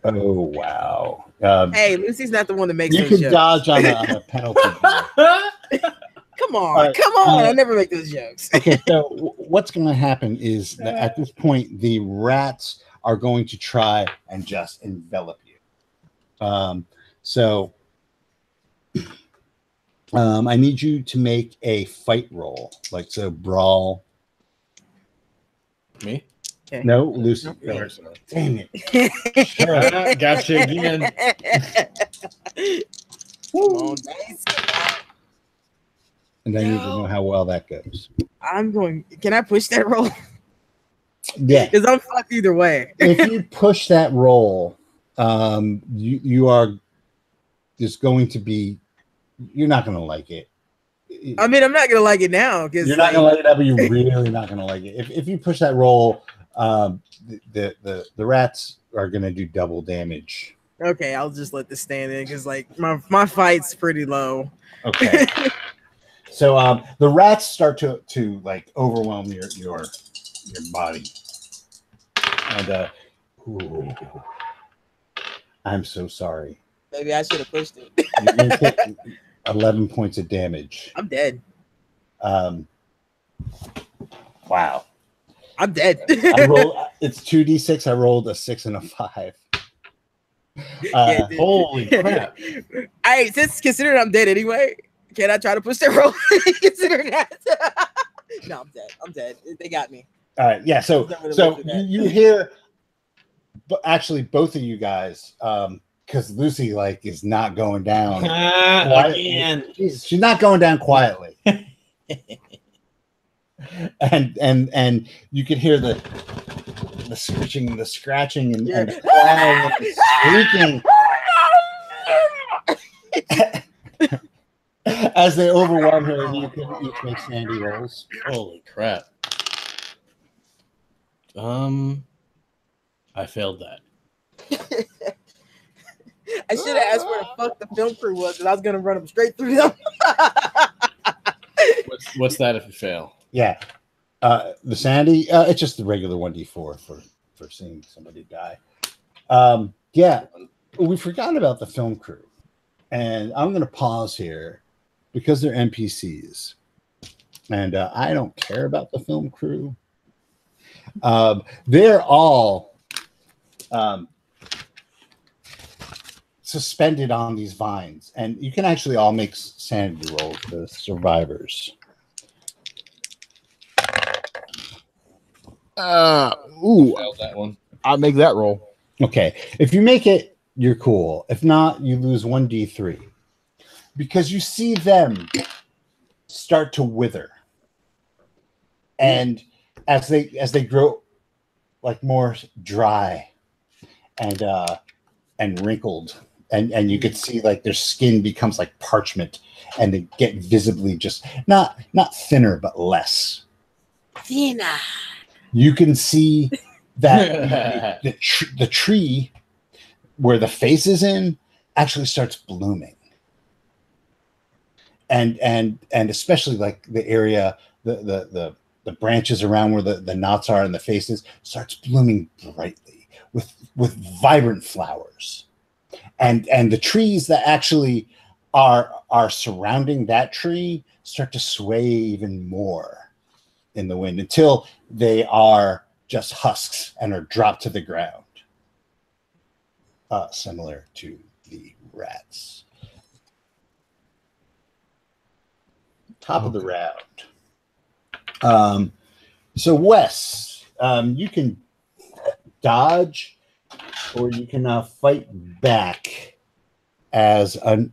Oh wow! Hey, Lucy's not the one that makes you those can jokes. dodge on a penalty. Come on, All right, come on! I never make those jokes. Okay, so what's going to happen is that at this point, the rats are going to try and just envelop you. I need you to make a fight roll, like so brawl. Me? Okay. No, Lucy. No. Really. Personally. Dang it. Gotcha again. Come on, dice. And I need to know how well that goes. I'm going. Can I push that roll? Yeah. Because I'm fucked either way. If you push that roll, you are just going to be. You're not going to like it. I mean, I'm not gonna like it now because You're not going to like it now, but you're really not going to like it. If you push that roll, the rats are going to do double damage. Okay, I'll just let this stand in because like my fight's pretty low. Okay. So the rats start to like overwhelm your body, and ooh, I'm so sorry. Maybe I should have pushed it. You're gonna take 11 points of damage. I'm dead. Wow. I'm dead. I rolled. It's 2d6. I rolled a 6 and a 5. Yeah, dude. Holy crap. Since considering I'm dead anyway, can I try to push that roll? Considering that. No, I'm dead. I'm dead. They got me. All right. Yeah. So you hear, but actually both of you guys, because Lucy like is not going down. Again. She's not going down quietly. and you can hear the scritching, the scratching, and the crying, and the squeaking. As they overwhelm her, and you can each make sandy rolls. Holy crap. I failed that. I should have asked where the fuck the film crew was, because I was gonna run them straight through them. What's that if you fail? Yeah. The sandy, it's just the regular 1d4 for seeing somebody die. Yeah, we forgot about the film crew. And I'm going to pause here because they're NPCs. And I don't care about the film crew. They're all suspended on these vines. And you can actually all make sanity rolls for the survivors. Failed that one. I'll make that roll. Okay. If you make it, you're cool. If not, you lose 1d3. Because you see them start to wither. And as they grow like more dry and wrinkled, and you could see like their skin becomes like parchment, and they get visibly just not thinner but less. Thinner. You can see that the tree where the face is in actually starts blooming. And especially like the area, the branches around where the knots are and the faces starts blooming brightly with vibrant flowers. And the trees that actually are surrounding that tree start to sway even more in the wind until they are just husks and are dropped to the ground. Similar to the rats. Top of the round. So Wes, you can dodge, or you can fight back as well,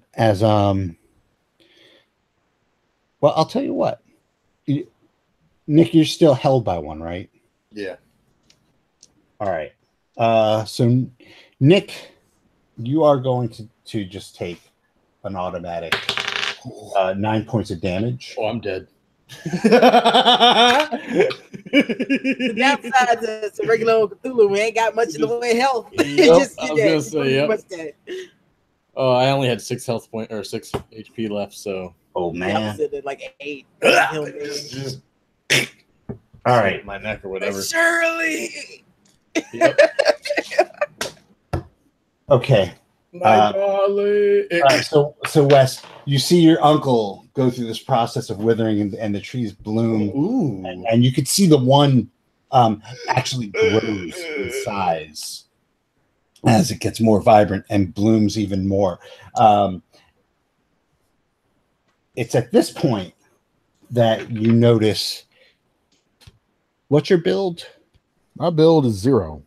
I'll tell you what. Nick, you're still held by one, right? Yeah. All right. So Nick, you are going to just take an automatic 9 points of damage. Oh, I'm dead. The downside to regular old Cthulhu, we ain't got much in the way of health. Yep, I was gonna say, yep. Oh, I only had 6 health point or 6 HP left, so. Oh man, like 8. Just all right, my neck or whatever. Shirley. Yep. Okay. My darling. All right, so Wes, you see your uncle go through this process of withering, and the trees bloom. Ooh. And you could see the one actually grows in size as it gets more vibrant and blooms even more. It's at this point that you notice. What's your build? My build is 0.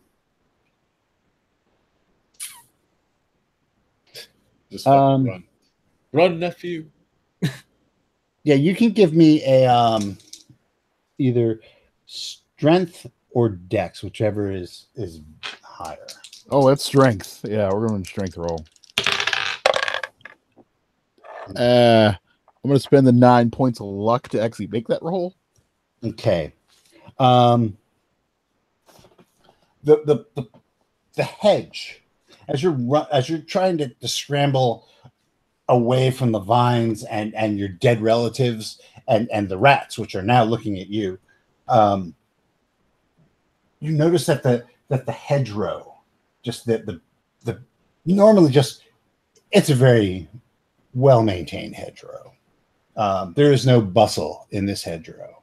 Just fucking run, nephew. Yeah, you can give me a either strength or dex, whichever is higher. Oh, that's strength. Yeah, we're going to strength roll. I'm going to spend the 9 points of luck to actually make that roll. Okay. The hedge, as you're trying to scramble away from the vines and your dead relatives and the rats, which are now looking at you, you notice that the hedgerow, just the normally just, it's a very well maintained hedgerow. There is no bustle in this hedgerow.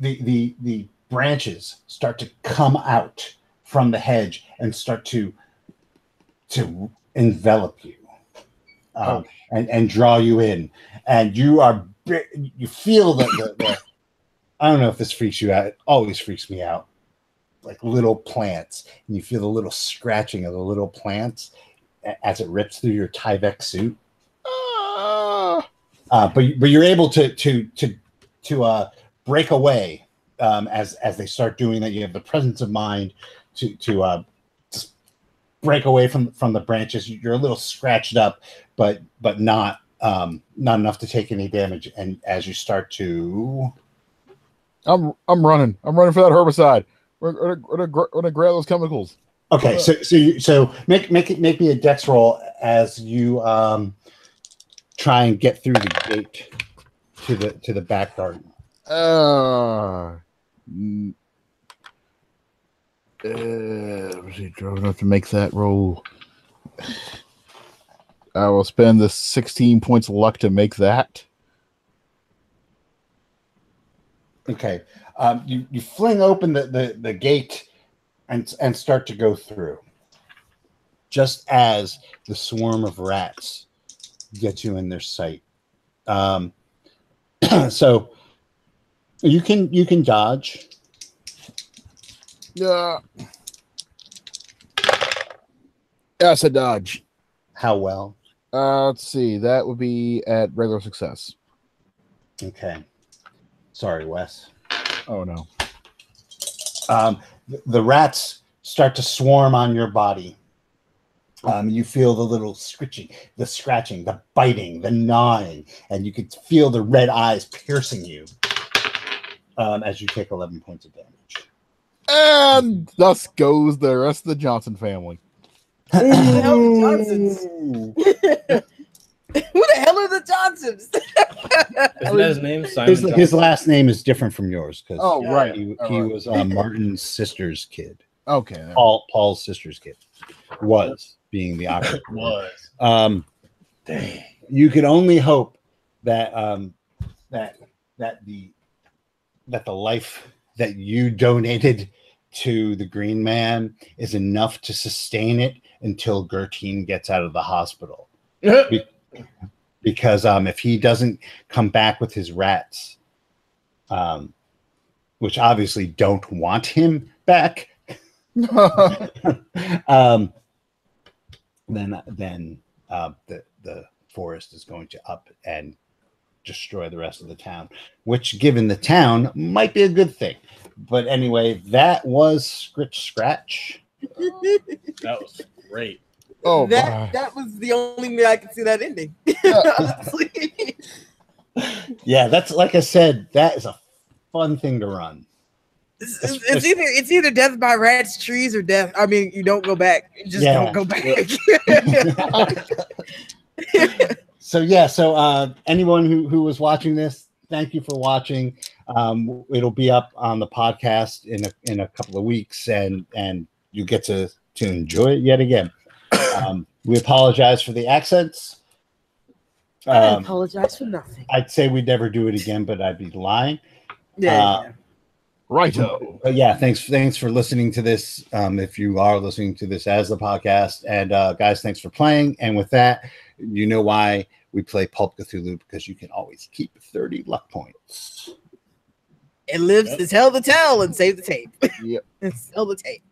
The branches start to come out from the hedge and start to envelop you, and draw you in, and you feel the I don't know if this freaks you out. It always freaks me out. Like little plants, and you feel the little scratching of the little plants as it rips through your Tyvek suit. But you're able to break away as they start doing that. You have the presence of mind to just break away from the branches. You're a little scratched up, but not enough to take any damage. And as you start to, I'm running for that herbicide. We're gonna grab those chemicals. Okay, so make me a dex roll as you try and get through the gate to the back garden. Drove enough to make that roll. I will spend the 16 points of luck to make that. Okay, you fling open the gate and start to go through, just as the swarm of rats get you in their sight. So you can dodge. Yeah. Yes, a dodge. How well? Let's see. That would be at regular success. Okay. Sorry, Wes. Oh no. The rats start to swarm on your body. You feel the little scratching, the biting, the gnawing, and you can feel the red eyes piercing you as you take 11 points of damage. And thus goes the rest of the Johnson family. Who the hell are the Johnsons? Who the hell are the Johnsons? Isn't that his name? Simon His last name is different from yours because right. He was Martin's sister's kid. Okay. Paul's sister's kid was being the opposite. was. Dang. You could only hope that that the life that you donated to the Green Man is enough to sustain it until Gertine gets out of the hospital. Because if he doesn't come back with his rats, which obviously don't want him back, then the forest is going to up and destroy the rest of the town, which, given the town, might be a good thing. But anyway, that was Scritch Scratch. That was great. Oh, that was the only way I could see that ending. Honestly. Yeah, that's like I said. That is a fun thing to run. It's either death by rats, trees, or death. I mean, you don't go back. You just don't go back. So anyone who was watching this, thank you for watching. It'll be up on the podcast in a couple of weeks, and you get to enjoy it yet again. We apologize for the accents. I apologize for nothing. I'd say we'd never do it again, but I'd be lying. Yeah. Righto. But yeah, thanks for listening to this. If you are listening to this as the podcast, and guys, thanks for playing. And with that, you know why we play Pulp Cthulhu, because you can always keep 30 luck points. It lives to tell the tale and save the tape. Yep. And sell the tape.